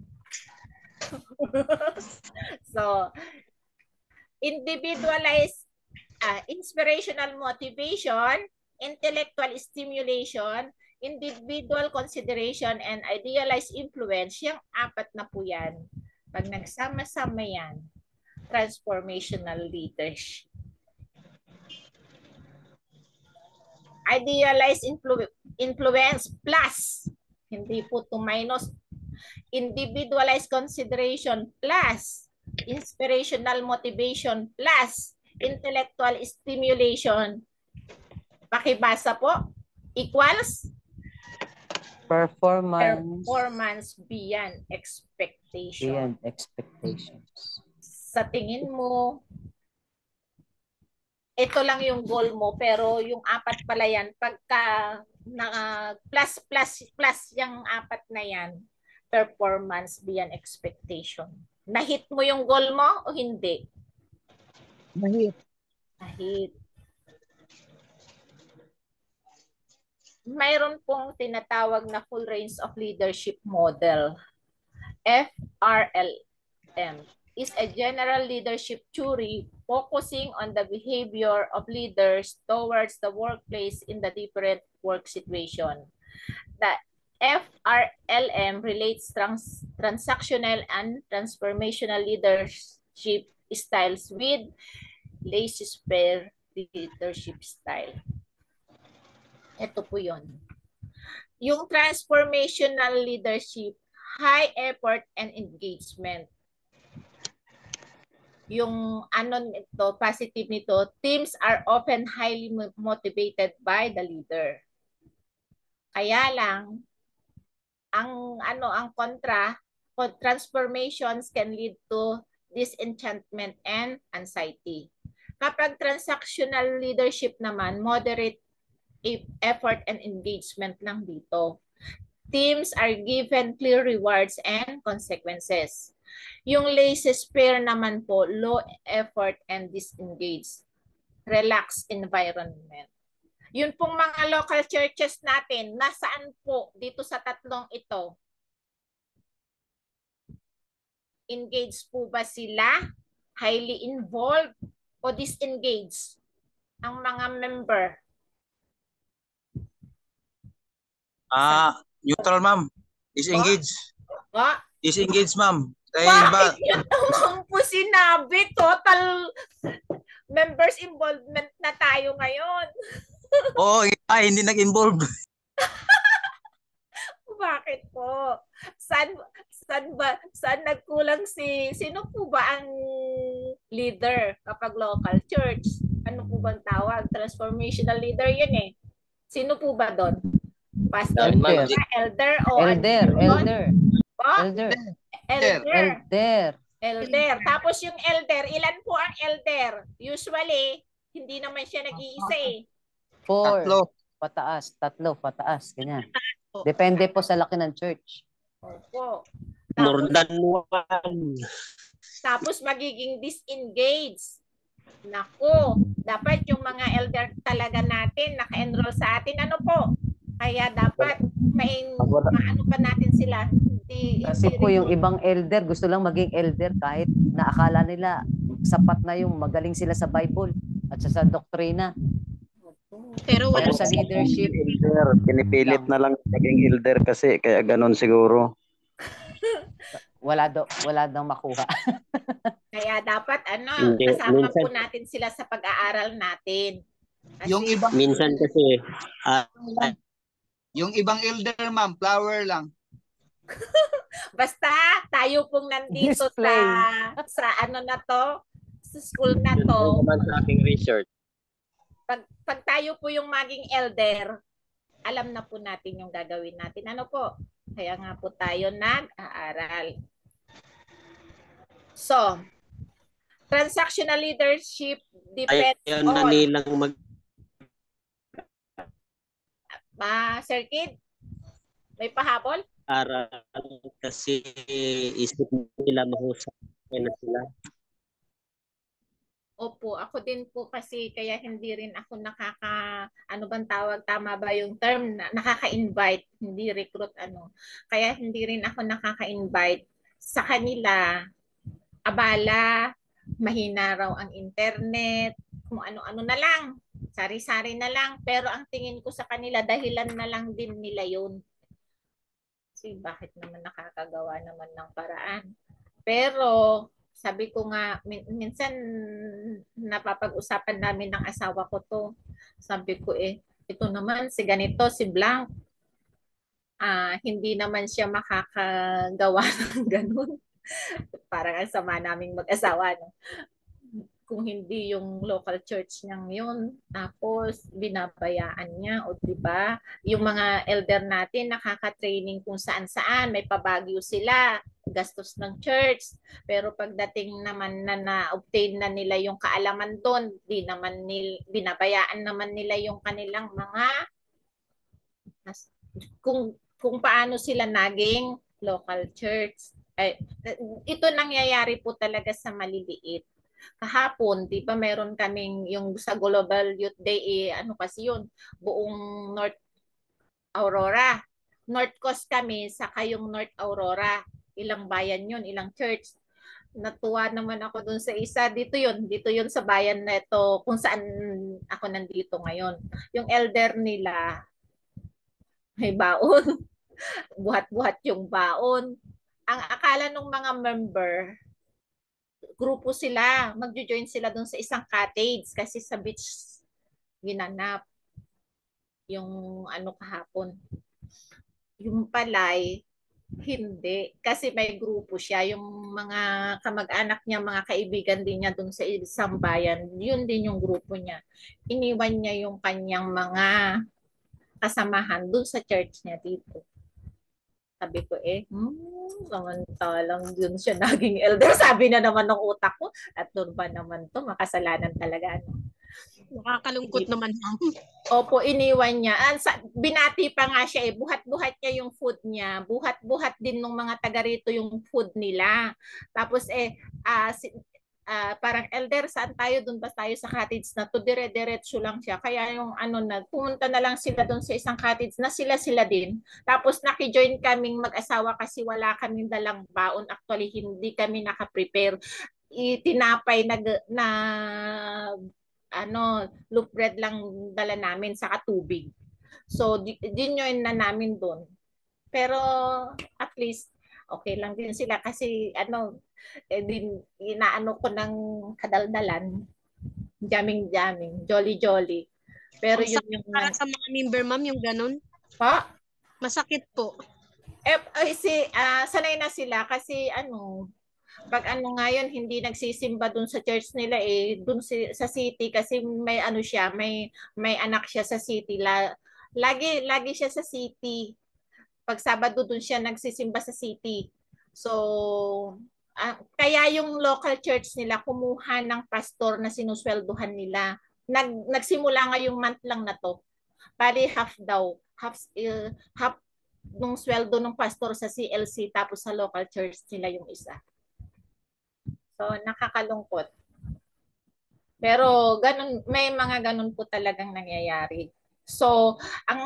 So, individualized inspirational motivation, intellectual stimulation, individual consideration, and idealized influence, yung 4 na po yan. Pag nagsama-sama yan, transformational leadership. Idealized influence plus, hindi po to minus, individualized consideration plus, inspirational motivation plus, intellectual stimulation. Pakibasa po, equals performance beyond expectation. Beyond expectations. Sa tingin mo, ito lang yung goal mo, pero yung apat pala yan, pagka plus yung apat na yan, performance beyond expectation. Nahit mo yung goal mo o hindi? Nahit. Nahit. Mayroon pong tinatawag na full range of leadership model. FRLM is a general leadership theory focusing on the behavior of leaders towards the workplace in the different work situation. The FRLM relates transactional and transformational leadership styles with laissez-faire leadership style. Ito po yun. Yung transformational leadership, high effort and engagement. Yung ano nito, positive nito, teams are often highly motivated by the leader. Kaya lang, ang kontra, transformations can lead to disenchantment and anxiety. Kapag transactional leadership naman, moderate effort and engagement lang dito. Teams are given clear rewards and consequences. Yung laissez-faire naman po, low effort and disengaged. Relaxed environment. Yun pong mga local churches natin, nasaan po dito sa tatlong ito? Engaged po ba sila? Highly involved? O disengaged? Ang mga member? Neutral, ma'am. Disengage. What? Disengage, ma'am. Bakit yun naman po sinabi? Total members involvement na tayo ngayon. Oo, hindi nag-involve. Bakit po? Saan nagkulang sino po ba ang leader kapag local church? Ano po bang tawag? Transformational leader yun eh. Sino po ba doon? Pastor, elder o elder. Tapos yung elder, ilan po ang elder? Usually, hindi naman siya nag-iisa eh. 4 pataas, ganyan. Depende po sa laki ng church. Opo. More than one. Tapos magiging disengaged. Naku, dapat yung mga elder talaga natin naka-enroll sa atin. Ano po? Kaya dapat maano pa natin sila. Kasi po yung ibang elder, gusto lang maging elder kahit naakala nila sapat na yung magaling sila sa Bible at sa doktrina. Pero wala sa leadership. Elder, pinipilit na lang maging elder kasi kaya ganun siguro. Wala daw makuha. Kaya dapat kasama po natin sila sa pag-aaral natin. Kasi, yung ibang minsan kasi yung ibang elder, ma'am, flower lang. Basta tayo pong nandito sa ano na to, sa school na to. Sa aking research. Pag tayo po yung maging elder, alam na po natin yung gagawin natin. Ano po? Kaya nga po tayo nag-aaral. So, transactional leadership depends on... nilang Sir Kid, may pahabol? aral kasi isip nila mahusay na sila. Opo, ako din po kasi kaya hindi rin ako ano bang tawag, tama ba yung term, nakaka-invite, hindi recruit Kaya hindi rin ako nakaka-invite sa kanila. Abala, mahina raw ang internet, kung ano-ano na lang, sari-sari na lang, pero ang tingin ko sa kanila dahilan na lang din nila yun. Kasi bakit naman nakakagawa naman ng paraan. Pero Sabi ko nga, minsan napapag-usapan namin ng asawa ko to. Sabi ko ito naman, si ganito, si Blanc, hindi naman siya makakagawa ng ganun. Parang ang sama naming mag-asawa. No? Kung hindi yung local church niyang yun, tapos binabayaan niya, o diba? Yung mga elder natin, nakaka-training kung saan-saan, may pabagyo sila, gastos ng church, pero pagdating naman na na-obtain na nila yung kaalaman doon, binabayaan naman nila yung kanilang mga, kung paano sila naging local church. Ito nangyayari po talaga sa maliliit. Kahapon, di ba meron kaming yung sa Global Youth Day, ano kasi yun, buong North Aurora. North Coast kami, saka yung North Aurora. Ilang bayan yun, ilang church. Natuwa naman ako dun sa isa. Dito yun sa bayan na ito, kung saan ako nandito ngayon. Yung elder nila, may baon. Buhat-buhat yung baon. Ang akala ng mga member, grupo sila, magjo-join sila doon sa isang cottage kasi sa beach ginanap yung kahapon. Yung palay, hindi. Kasi may grupo siya. Yung mga kamag-anak niya, mga kaibigan din niya doon sa isang bayan, yun din yung grupo niya. Iniwan niya yung kanyang mga kasamahan doon sa church niya dito. Sabi ko samantalang dun siya naging elder. Sabi na naman ng utak ko, at doon ba naman to, makasalanan talaga. Nakakalungkot naman. Opo, iniwan niya. Binati pa nga siya buhat-buhat niya yung food niya. Buhat-buhat din ng mga taga rito yung food nila. Tapos parang elder, saan tayo? Doon ba tayo sa cottage na to? Dire-diretso lang siya. Kaya yung pumunta na lang sila doon sa isang cottage na sila din. Tapos nakijoin kaming mag-asawa kasi wala kaming dalang baon. Actually, hindi kami nakaprepare. Itinapay na loaf bread lang dala namin sa tubig. So, din yun na namin doon. Pero at least, okay lang din sila kasi inaano ko ng kadaldalan, jamming, jolly. Pero yun yung para sa mga member, ma'am, yung ganun? Pa? Masakit po. Sanay na sila kasi pag ngayon hindi nagsisimba dun sa church nila dun sa city kasi may may anak siya sa city. Lagi siya sa city. Pag Sabado dun siya nagsisimba sa city. So kaya yung local church nila kumuha ng pastor na sinusweldohan nila. Nagsimula ngayong month lang na to. Bali half daw. Half nung sweldo ng pastor sa CLC tapos sa local church nila yung isa. So nakakalungkot. Pero may mga ganun po talagang nangyayari. So ang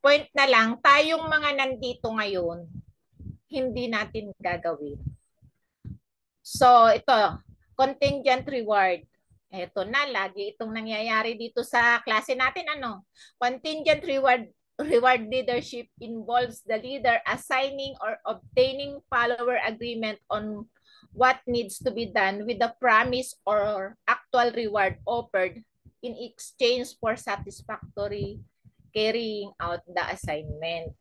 point na lang, tayong mga nandito ngayon, hindi natin gagawin. So, ito, contingent reward. Ito na, lagi itong nangyayari dito sa klase natin. Contingent reward leadership involves the leader assigning or obtaining follower agreement on what needs to be done with the promise or actual reward offered in exchange for satisfactory carrying out the assignment.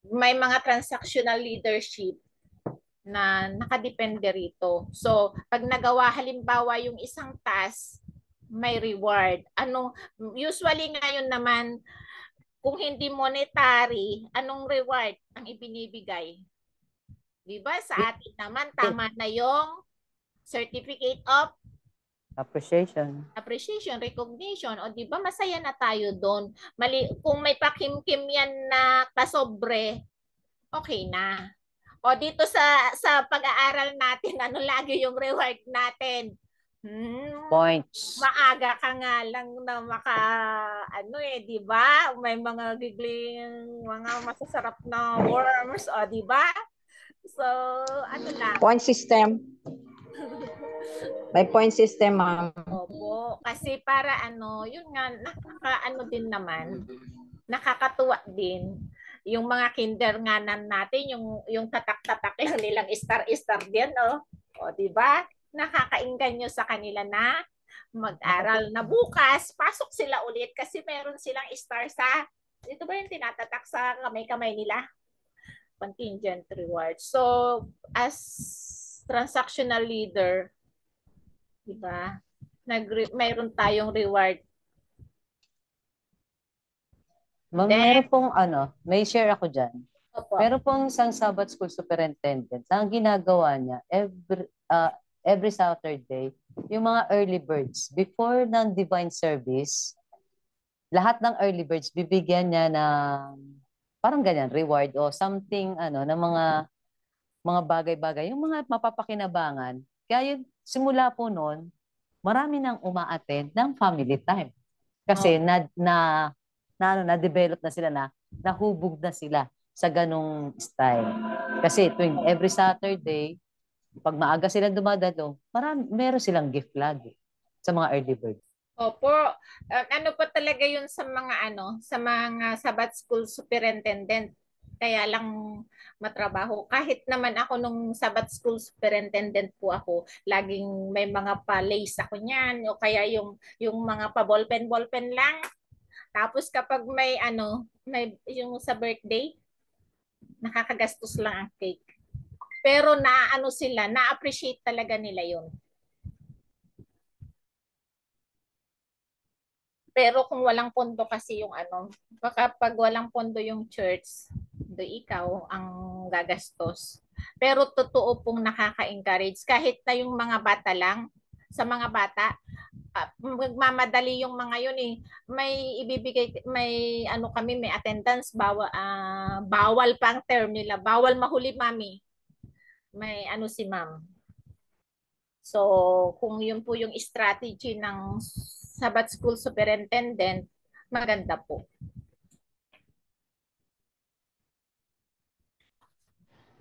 May mga transactional leadership na nakadepende rito. So, pag nagawa halimbawa yung isang task, may reward. Usually ngayon naman, kung hindi monetary, anong reward ang ibinibigay? Diba? Sa atin naman, tama na yung certificate of appreciation, recognition. O diba, masaya na tayo doon. Kung may pakimkim yan na kasobre, okay na. O dito sa pag-aaral natin, lagi yung reward natin? Points. Maaga ka nga lang na di ba? May mga gigling, mga masasarap na worms, o di ba? So, lang. Point system. May point system, ma'am. Opo, kasi para yun nga, din naman, nakakatuwa din Yung mga kinder nga natin, yung tatak-tatak lang nilang star-star din, oh. O, di ba? Nakakainggan nyo sa kanila na mag-aral na bukas, pasok sila ulit kasi meron silang star sa, ito ba yung tinatatak sa kamay-kamay nila? Contingent reward. So, as transactional leader, di ba? Mayroon tayong reward. Ma'am, Then, meron pong may share ako dyan. opo. Meron pong isang Sabbath School Superintendent. Ang ginagawa niya, every Saturday, yung mga early birds, before ng divine service, lahat ng early birds, bibigyan niya ng parang ganyan, reward o something, ng mga bagay-bagay, yung mga mapapakinabangan. Kaya yun, simula po noon, marami nang uma-attend ng family time. Kasi na-develop na sila nahubog na sila sa ganong style. Kasi tuwing every Saturday, pag maaga sila dumadalo, meron silang gift lagi sa mga early birds. Opo. Ano po talaga yun sa mga Sabbath School Superintendent. Kaya lang matrabaho. Kahit naman ako nung Sabbath School Superintendent po ako, laging may mga pa-lace ako niyan o kaya yung mga pa-ballpen lang. Tapos kapag may yung sa birthday, nakakagastos lang ang cake. Pero na-appreciate talaga nila yun. Pero kung walang pondo kasi yung baka pag walang pondo yung church, ikaw ang gagastos. Pero totoo pong nakaka-encourage. Kahit na yung mga bata lang, sa mga bata, magmamadali yung mga yun eh. May ibibigay, may attendance, bawal pa ang term nila. Bawal mahuli, mami. May si ma'am. So, kung yun po yung strategy ng Sabbath School Superintendent, maganda po.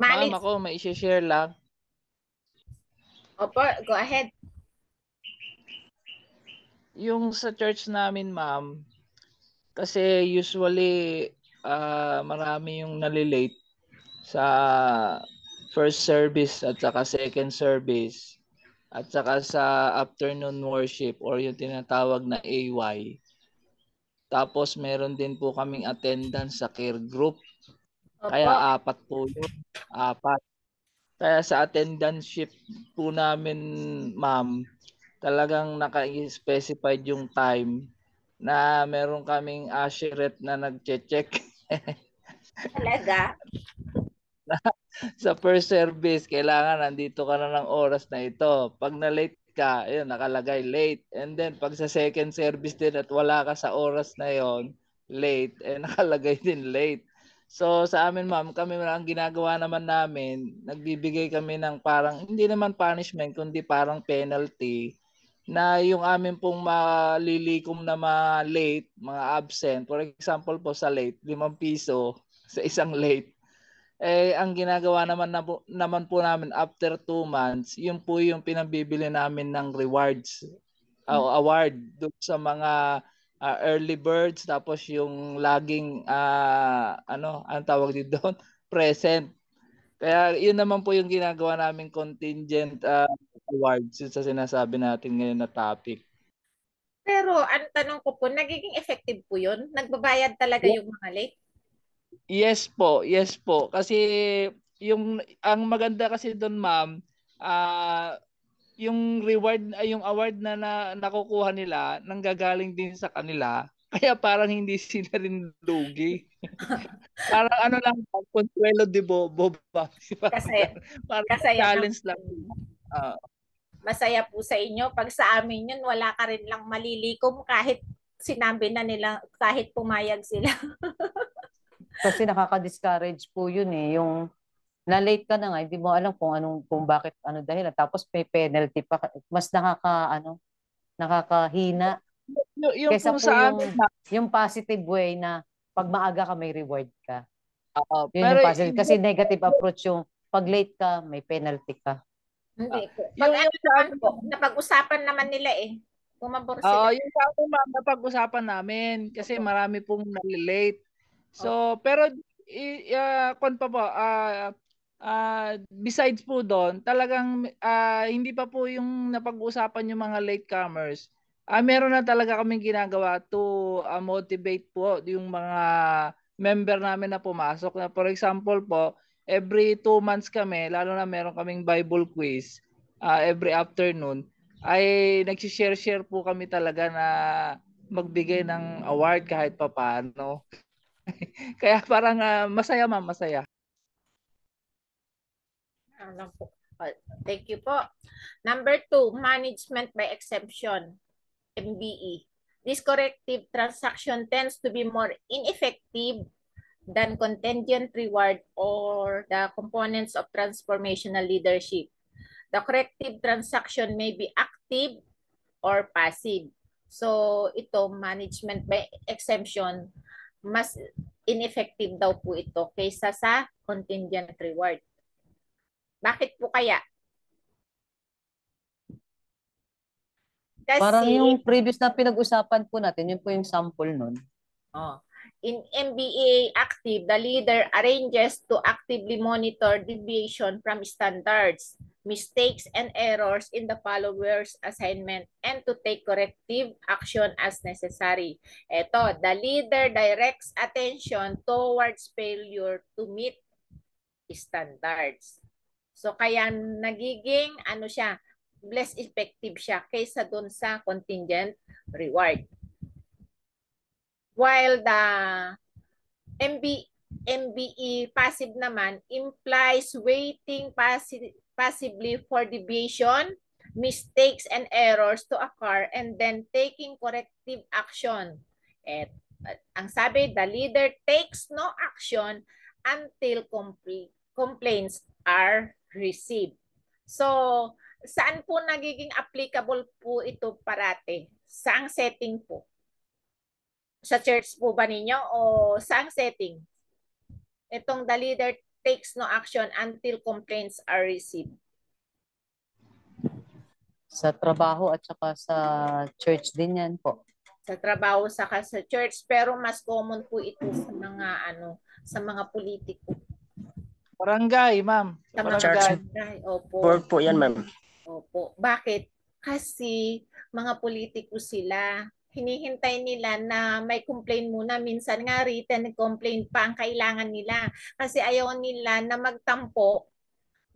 Ma'am, ako may i-share lang. Opo, go ahead. Yung sa church namin, ma'am, kasi usually marami yung nalilate sa first service at saka second service at saka sa afternoon worship or yung tinatawag na AY. Tapos meron din po kaming attendance sa care group. Kaya 4 po yun. 4. Kaya sa attendance sheet po namin, ma'am, talagang naka-specified yung time na meron kaming usherette na nag-check. Talaga? Sa first service, kailangan nandito ka na ng oras na ito. Pag na-late ka, ayun, nakalagay late. And then, pag sa second service din at wala ka sa oras na yon, late, nakalagay din late. So, sa amin, ma'am, kami ang ginagawa naman namin, nagbibigay kami ng parang, hindi naman punishment, kundi parang penalty, na yung amin pong malilikom na mga late, mga absent, for example po sa late, 5 piso sa isang late. Ang ginagawa naman po namin after 2 months, yun po yung pinabibili namin ng rewards, award doon sa mga early birds, tapos yung laging ang tawag dito doon, present. Kaya yun naman po yung ginagawa namin contingent awards sa sinasabi natin ngayon na topic. Pero ang tanong ko po, nagiging effective po yun? Nagbabayad talaga yung mga late? Yes po. Kasi ang maganda kasi doon, ma'am, yung reward, yung award na nakukuha nila nanggagaling din sa kanila. Kaya parang hindi sila rin lugi. Parang lang, consuelo de bobo ba? Parang challenge lang. Masaya po sa inyo. Pag sa amin yun, wala ka rin lang malilikom kahit sinabi na nila, kahit pumayag sila. Kasi nakaka-discourage po yun eh. Yung na-late ka na nga, hindi mo alam kung bakit dahilan. Tapos may penalty pa. Mas nakakahina. Yung kaysa po sa yung positive way na pag maaga ka may reward ka. Yun pero yung positive. Kasi negative approach yung pag late ka, may penalty ka. Hindi po. Napag-usapan naman nila eh. Pumabor sila. Yung sa napag-usapan namin kasi marami pong nalilate. So, pero kung pa po, besides po doon, talagang hindi pa po yung napag-uusapan yung mga latecomers. Meron na talaga kaming ginagawa to motivate po yung mga member namin na pumasok. Na for example po, every 2 months kami, lalo na meron kaming Bible quiz every afternoon, ay nagsishare-share po kami talaga na magbigay ng award kahit papaano. Kaya parang masaya, ma'am, masaya. Thank you po. Number 2, management by exemption, MBE. This corrective transaction tends to be more ineffective than contingent reward or the components of transformational leadership. The corrective transaction may be active or passive. So ito, management by exemption, mas ineffective daw po ito kaysa sa contingent reward. Bakit po kaya? Kasi, Parang yung previous na pinag-usapan po natin, yun po yung sample nun. In MBA active, the leader arranges to actively monitor deviation from standards, mistakes, and errors in the followers' assignment and to take corrective action as necessary. Ito, the leader directs attention towards failure to meet standards. So kaya nagiging less effective siya kaysa doon sa contingent reward. While the MBE passive naman implies waiting passively for deviation, mistakes, and errors to occur and then taking corrective action. Ang sabi, the leader takes no action until complaints are received. So, saan po nagiging applicable po ito parate? Saang setting po? Sa church po ba ninyo o saang setting? Itong the leader takes no action until complaints are received. Sa trabaho at saka sa church din yan po. Sa trabaho saka sa church, pero mas common po ito sa mga politiko. Barangay, ma'am. Sa mga barangay. Opo. Board po yan, ma'am. Opo. Bakit? Kasi mga politiko sila, hinihintay nila na may complaint muna. Minsan nga written complaint pa ang kailangan nila. Kasi ayaw nila na magtampo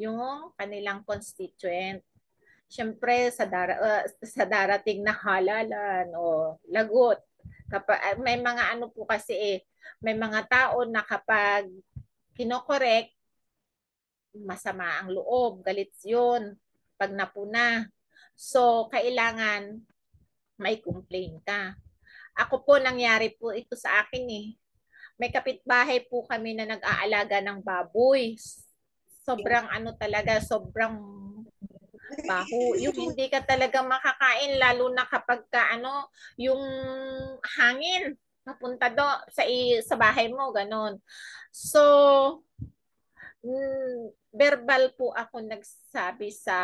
yung kanilang constituent. Siyempre sa darating na halalan o lagot. May mga po kasi may mga tao na kapag kinokorek, masama ang loob, galit yun pag napuna. So, kailangan may complain ka. Ako po, nangyari po ito sa akin May kapitbahay po kami na nag-aalaga ng baboy. Sobrang talaga, sobrang baho. Yung hindi ka talaga makakain, lalo na kapag yung hangin papunta sa bahay mo, ganon. So, verbal po ako nagsabi sa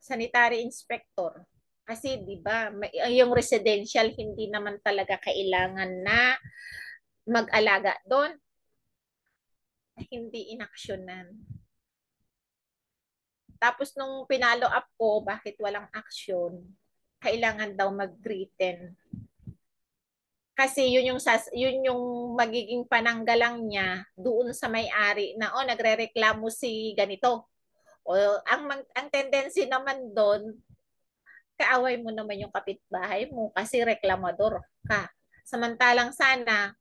sanitary inspector. Kasi 'di ba, yung residential hindi naman talaga kailangan na mag-alaga doon. Hindi inaksyonan. Tapos nung pinalo up ko, bakit walang action? Kailangan daw mag-written. Kasi yun yung magiging pananggalang niya doon sa may-ari na nagrereklamo si ganito. O ang tendency naman doon, kaaway mo naman yung kapitbahay mo kasi reklamador ka. Samantalang sana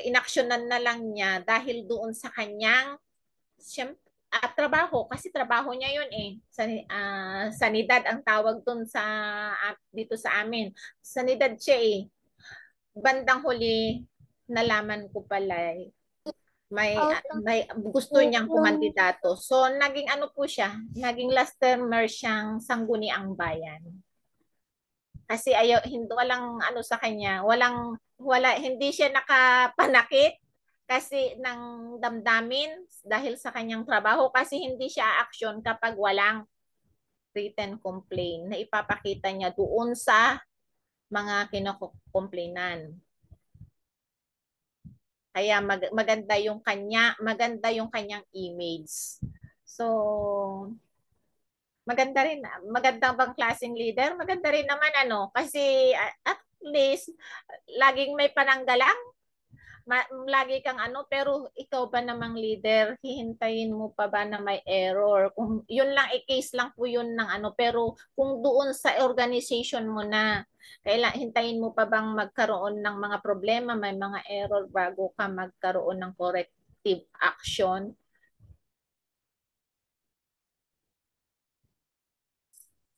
inaksyonan na lang niya dahil doon sa kanyang trabaho, kasi trabaho niya yun sanidad ang tawag doon dito sa amin. Sanidad siya Bandang huli nalaman ko pala may gusto niyang kumandidato. So naging po siya, naging last termer siyang sangguniang bayan. Kasi walang sa kanya, hindi siya nakapanakit kasi ng damdamin dahil sa kanyang trabaho, kasi hindi siya action kapag walang written complaint na ipapakita niya doon sa mga kinokomplainan. Kaya maganda yung kanyang image. So maganda bang klaseng leader? Maganda rin naman kasi at least laging may pananggalang. Lagi kang pero ikaw ba namang leader, hihintayin mo pa ba na may error? Kung yun lang, case lang po yun ng pero kung doon sa organization mo na, hintayin mo pa bang magkaroon ng mga problema, may mga error bago ka magkaroon ng corrective action?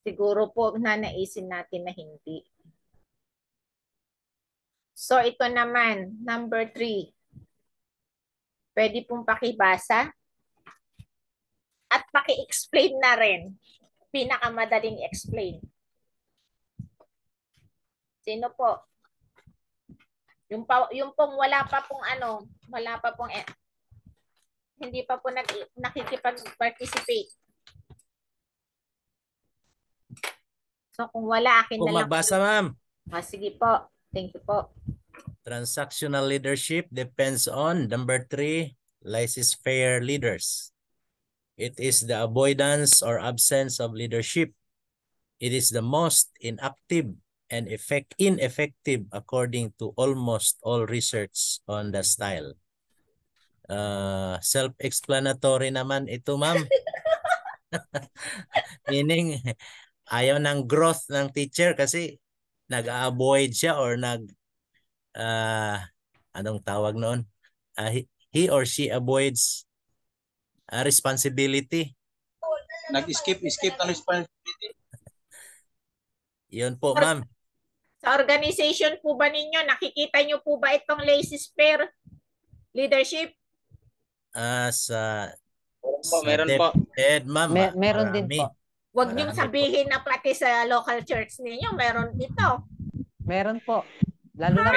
Siguro po nanaisin natin na hindi. So ito naman, number 3. Pwede pong pakibasa at paki-explain na rin. Pinakamadaling explain. Sino po? Yung pong wala pa pong hindi pa po nakikipag-participate. So kung wala, akin Kung na lang. magbasa, ma'am. Sige po. Thank you po. Transactional leadership depends on number 3, laissez-faire leaders. It is the avoidance or absence of leadership. It is the most inactive and ineffective according to almost all research on the style. Self-explanatory naman ito, ma'am. Meaning, ayaw ng growth ng teacher kasi nag-avoid siya or anong tawag noon? He or she avoids responsibility. Nag-skip ng responsibility. Yun po, ma'am. Sa organization po ba ninyo, nakikita nyo po ba itong laissez-faire leadership? Meron po. Ma'am. Meron din po. Huwag niyong sabihin na pati sa local church ninyo, meron dito. Meron po. Lalo na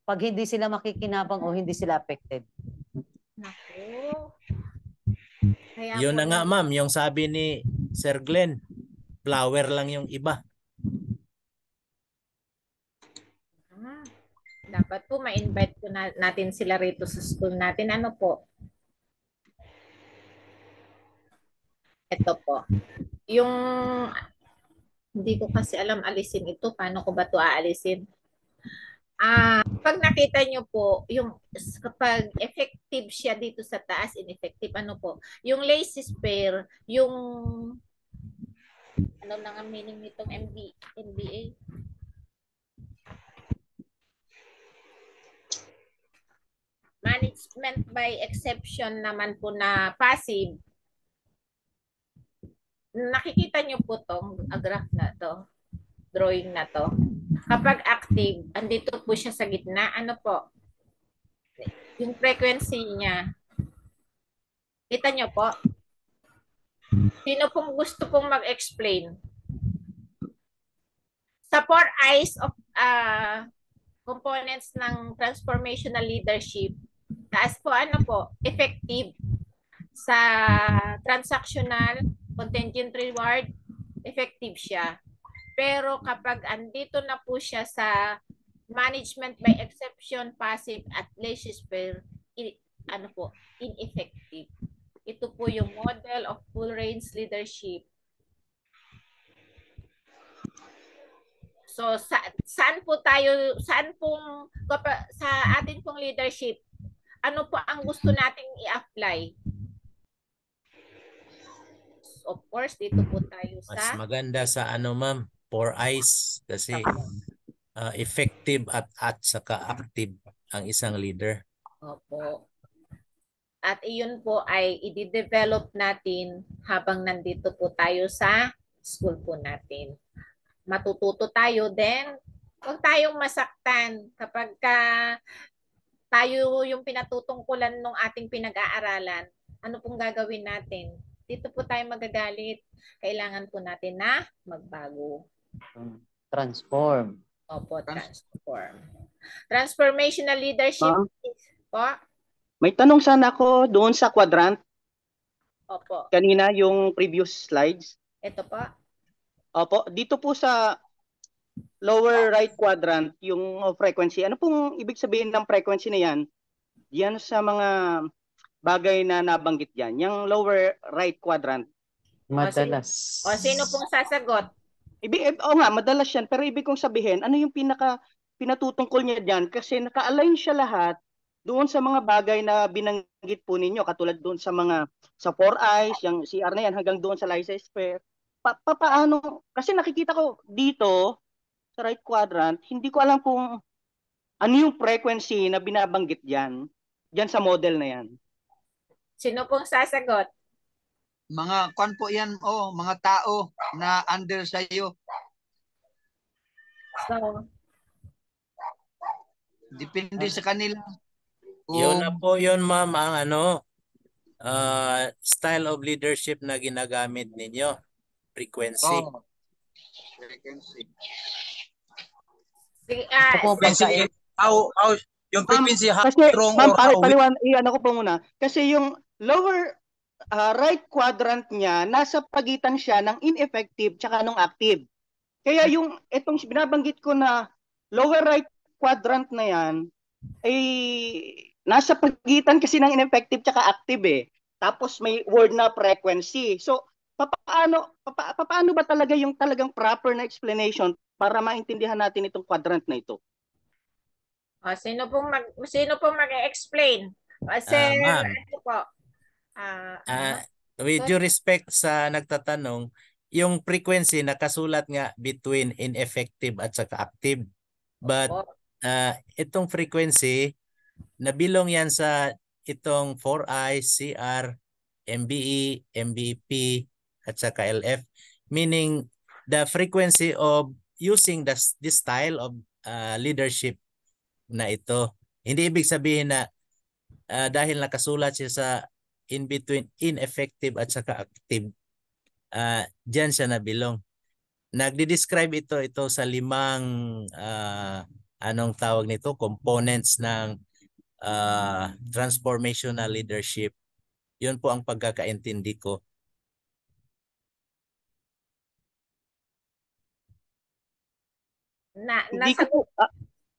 pag hindi sila makikinabang o hindi sila affected. Naku. Yun na nga, ma'am, yung sabi ni Sir Glenn, flower lang yung iba. Dapat po ma-invite po natin sila rito sa school natin. Ano po? Ito po. Yung hindi ko kasi alam alisin ito. Paano ko ba ito aalisin? Pag nakita nyo po, yung kapag effective siya dito sa taas, ineffective, yung laissez-faire, yung ano na nga meaning nitong MBA? Management by exception naman po na passive. Nakikita nyo po tong graph na to, drawing na to. Kapag active, andito po siya sa gitna. Ano po? Yung frequency niya. Kita nyo po? Sino pong gusto pong mag-explain? Sa 4 I's of components ng transformational leadership, taas po effective. Sa transactional, contingent reward, effective siya. Pero kapag andito na po siya sa management by exception, passive at laissez-faire, ineffective. Ito po yung model of full range leadership. So saan sa atin pong leadership, ano po ang gusto nating i-apply? Of course, dito po tayo sa mas maganda sa ma'am, 4 I's kasi effective at saka active ang isang leader. Opo. At iyon po ay i-develop natin habang nandito po tayo sa school po natin. Matututo tayo then huwag tayong masaktan kapag tayo yung pinatutungkulan ng ating pinag-aaralan. Ano pong gagawin natin? Dito po tayo magagalit. Kailangan po natin na magbago. Transform. Opo, transform. Transformational leadership. Po. May tanong sana ako doon sa quadrant. Opo. Kanina yung previous slides. Ito po. Opo, dito po sa lower right quadrant yung frequency. Ano pong ibig sabihin ng frequency na yan? diyan sa mga bagay na nabanggit diyan, yung lower right quadrant? Madalas. O sino pong sasagot? Oo nga, madalas yan. Pero ibig kong sabihin, ano yung pinatutungkol niya diyan? Kasi naka-align siya lahat doon sa mga bagay na binanggit po ninyo, katulad doon sa 4 eyes, yung CR na yan, hanggang doon sa license sphere. Paano? Kasi nakikita ko dito sa right quadrant, hindi ko alam kung ano yung frequency na binabanggit diyan sa model na yan. Sino pong sasagot? Mga kwan po yan, mga tao na under sa iyo. So, depende sa kanila. Yun na po yun, ma'am, ang style of leadership na ginagamit ninyo. Frequency. Frequency. Yung frequency, how kasi, strong ma'am, or how weak? ano ko po muna. Kasi yung lower right quadrant niya, nasa pagitan siya ng ineffective tsaka nung active. Kaya yung itong binabanggit ko na lower right quadrant na yan, ay nasa pagitan kasi ng ineffective tsaka active eh. Tapos may word na frequency. So, paano ba talaga yung talagang proper na explanation para maintindihan natin itong quadrant na ito? Sino pong mag-explain? Sir, Ma'am. ano po? With due respect sa nagtatanong, yung frequency nakasulat nga between ineffective at saka active. But itong frequency, nabilong yan sa itong 4I, CR, MBE, MBP, at saka LF. Meaning, the frequency of using this style of leadership na ito. Hindi ibig sabihin na dahil nakasulat siya sa in between ineffective at saka active, diyan siya nabilong. Nagdi-describe ito sa 5 anong tawag nito, components ng transformational leadership. Yun po ang pagkakaintindi ko.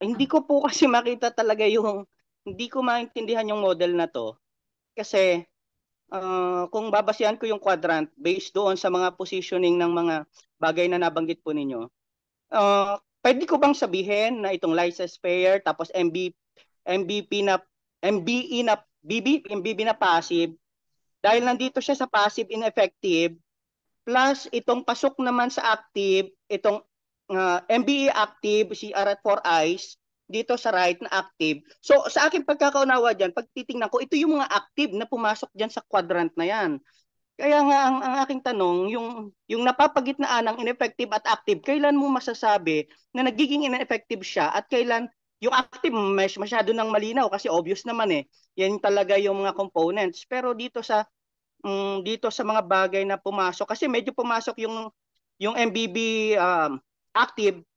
Hindi ko po kasi makita talaga hindi ko maintindihan yung model na to. Kasi kung babasihan ko yung quadrant based doon sa mga positioning ng mga bagay na nabanggit po ninyo, pwede ko bang sabihin na itong license pair tapos MBE na passive, dahil nandito siya sa passive ineffective, plus itong pasok naman sa active, itong MBE active, CR at 4 eyes, dito sa right na active. So sa aking pagkakaunawa dyan, pag titingnan ko, ito yung mga active na pumasok dyan sa quadrant na yan. Kaya nga ang aking tanong, yung napapagitnaan ng ineffective at active, kailan mo masasabi na nagiging ineffective siya at kailan yung active masyado nang malinaw kasi obvious naman eh. Yan talaga yung mga components. Pero dito sa mga bagay na pumasok, kasi medyo pumasok yung MBB active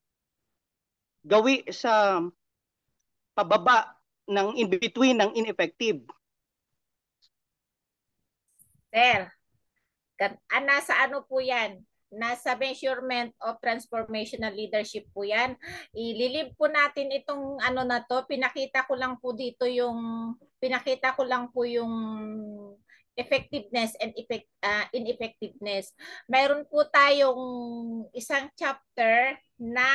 gawi sa pababa ng in-between ng ineffective. Sir, nasa ano po yan? Nasa measurement of transformational leadership po yan. Ililib po natin itong ano na to. Pinakita ko lang po yung effectiveness and ineffectiveness. Mayroon po tayong isang chapter na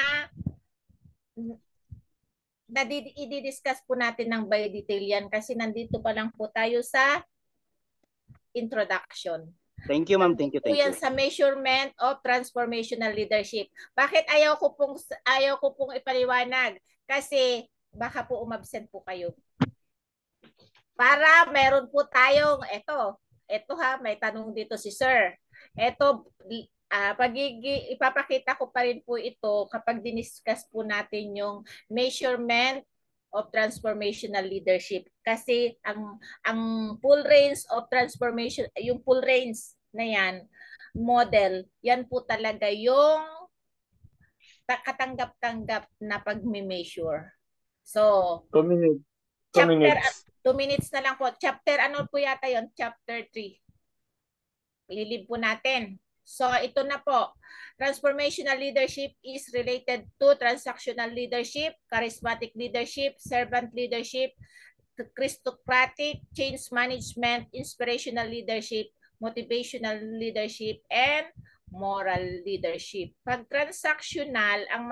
i-discuss po natin ng by detail yan kasi nandito pa lang po tayo sa introduction. Thank you, ma'am. Thank you. Yan sa measurement of transformational leadership. Bakit ayaw ko pong ipaliwanag? Kasi baka po umabsent po kayo. Para meron po tayong ito ha, may tanong dito si Sir. Ipapakita ko pa rin po ito kapag diniscuss po natin yung measurement of transformational leadership. Kasi ang full range of transformation, yung full range na yan, model, yan po talaga yung katanggap-tanggap na pag-measure. So, 2 minutes. 2 minutes. 2 minutes na lang po. Chapter, ano po yata yon? Chapter 3. Ililib po natin. So, ito na po. Transformational leadership is related to transactional leadership, charismatic leadership, servant leadership, Christocratic, change management, inspirational leadership, motivational leadership, and moral leadership. Pag transactional, ang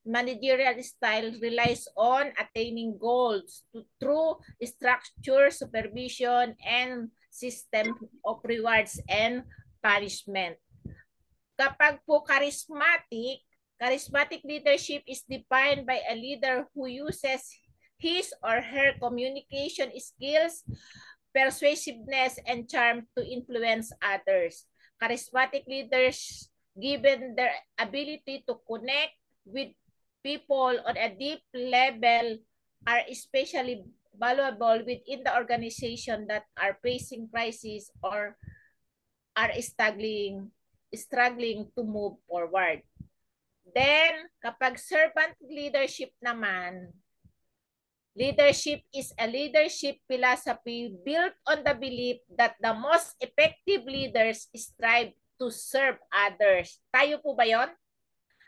managerial style relies on attaining goals through structure, supervision, and system of rewards and punishment. Kapag po charismatic leadership is defined by a leader who uses his or her communication skills, persuasiveness, and charm to influence others. Charismatic leaders, given their ability to connect with people on a deep level, are especially valuable within the organization that are facing crisis or are struggling to move forward. Then, kapag servant leadership naman, leadership is a leadership philosophy built on the belief that the most effective leaders strive to serve others. Tayo po ba yon?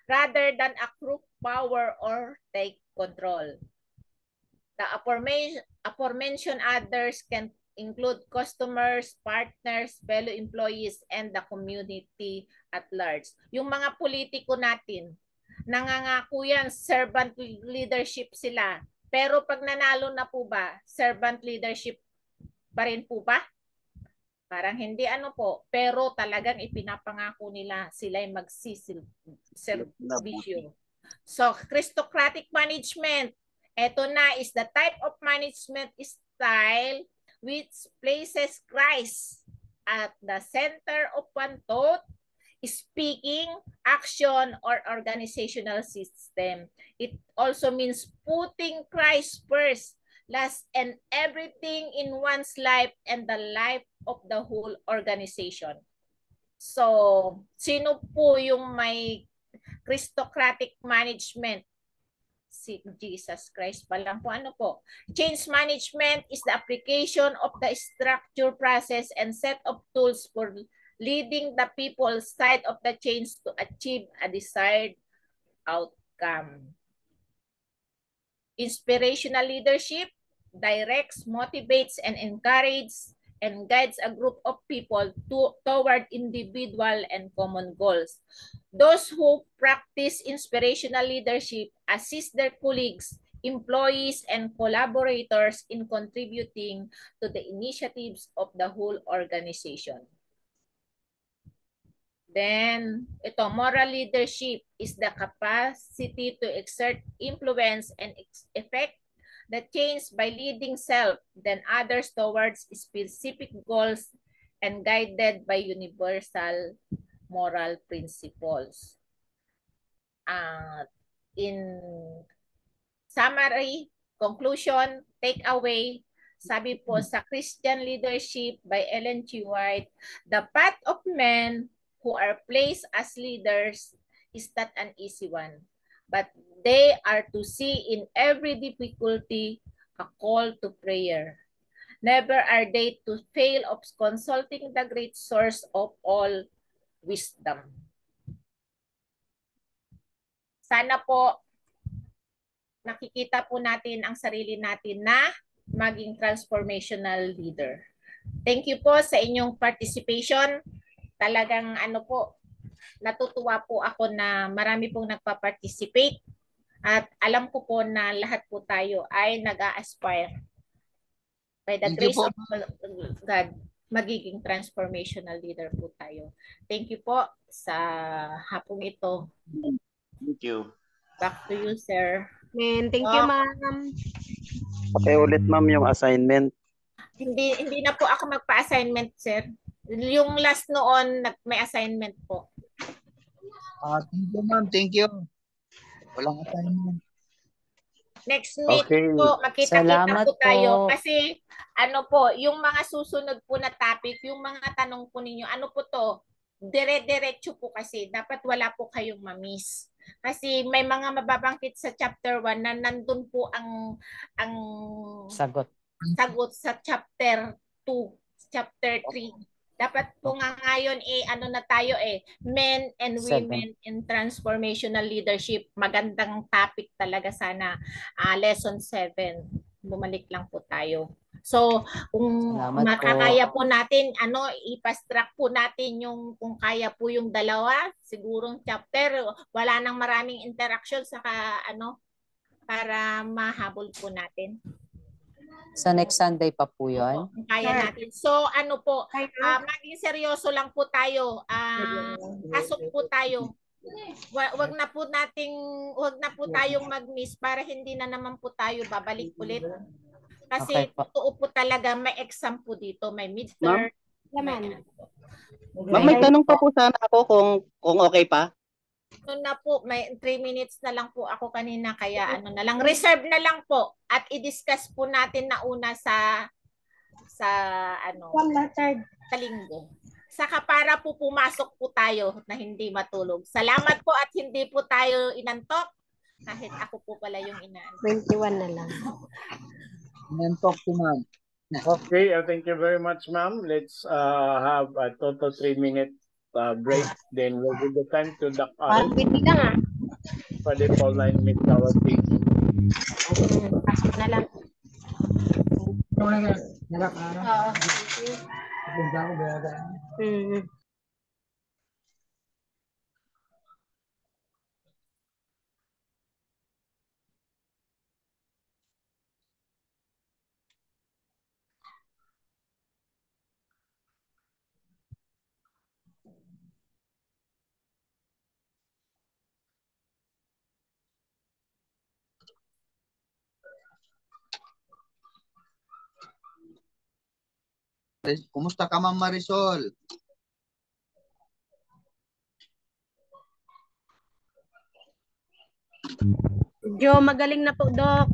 Rather than accrue power or take control. The aforementioned others can include customers, partners, fellow employees, and the community at large. Yung mga politiko natin, nangangako yan, servant leadership sila. Pero pag nanalo na po ba, servant leadership pa rin po ba? Parang hindi po. Pero talagang ipinapangako nila sila ay magsiservisyo. So, Christocratic management. Ito na is the type of management style which places Christ at the center of one thought, speaking, action, or organizational system. It also means putting Christ first, last, and everything in one's life and the life of the whole organization. So, sino po yung may Christocratic management? Si Jesus Christ pa lang po. Ano po? Change management is the application of the structure, process, and set of tools for leading the people side of the change to achieve a desired outcome. Inspirational leadership directs, motivates, and encourages and guides a group of people toward individual and common goals. Those who practice inspirational leadership assist their colleagues, employees, and collaborators in contributing to the initiatives of the whole organization. Then, moral leadership is the capacity to exert influence and effect the change by leading self, then others towards specific goals and guided by universal moral principles. In summary, conclusion, takeaway, sabi po sa Christian Leadership by Ellen G. White, the path of men who are placed as leaders is not an easy one, but they are to see in every difficulty a call to prayer. Never are they to fail of consulting the great source of all wisdom. Sana po nakikita po natin ang sarili natin na maging transformational leader. Thank you po sa inyong participation. Talagang natutuwa po ako na marami pong nagpa-participate at alam ko po na lahat po tayo ay nag-a-aspire by the grace of God, magiging transformational leader po tayo. Thank you po sa hapong ito. Thank you. Back to you, sir. Thank you, ma'am. Okay, ulit ma'am yung assignment. Hindi na po ako magpa-assignment, sir. Yung last noon, may assignment po. Thank you, ma'am. Thank you. Walang assignment. Next meeting po, makita-kita po tayo. Kasi, yung mga susunod po na topic, yung mga tanong po ninyo, po to? Dire-diretso po kasi. Dapat wala po kayong ma-miss. Kasi may mga mababangkit sa chapter 1 na nandun po ang sagot sa chapter 2, chapter 3. Dapat po nga ngayon na tayo men and women in transformational leadership. Magandang topic talaga sana, lesson 7. Bumalik lang po tayo. So, kung Salamat makakaya po. po natin, i-fast track po natin yung, kung kaya po yung dalawa, sigurong chapter, wala nang maraming interaction, saka para mahabol po natin. Sa next Sunday pa po yun? Kung kaya natin. So, maging seryoso lang po tayo. Pasok po tayo. Wag na po tayong mag-miss para hindi na naman po tayo babalik ulit. Kasi Okay po. totoo po talaga may exam po dito, may midterm. Naman. Ma'am, may tanong pa po sana ako kung okay pa. Ito na po, may 3 minutes na lang po ako kanina, kaya na lang, reserve na lang po at i-discuss po natin na una sa sa linggo. Saka para po pumasok po tayo na hindi matulog. Salamat po at hindi po tayo inantok. Kahit ako po pala yung inantok. 21 na lang. Inantok si ma'am. Okay, thank you very much, ma'am. Let's have a total 3-minute break. Then we'll give the time to Doc Al for the full 9 minutes our team. Pasok na lang. Kumusta ka, Ma'am Marisol? Medyo magaling na po, Doc.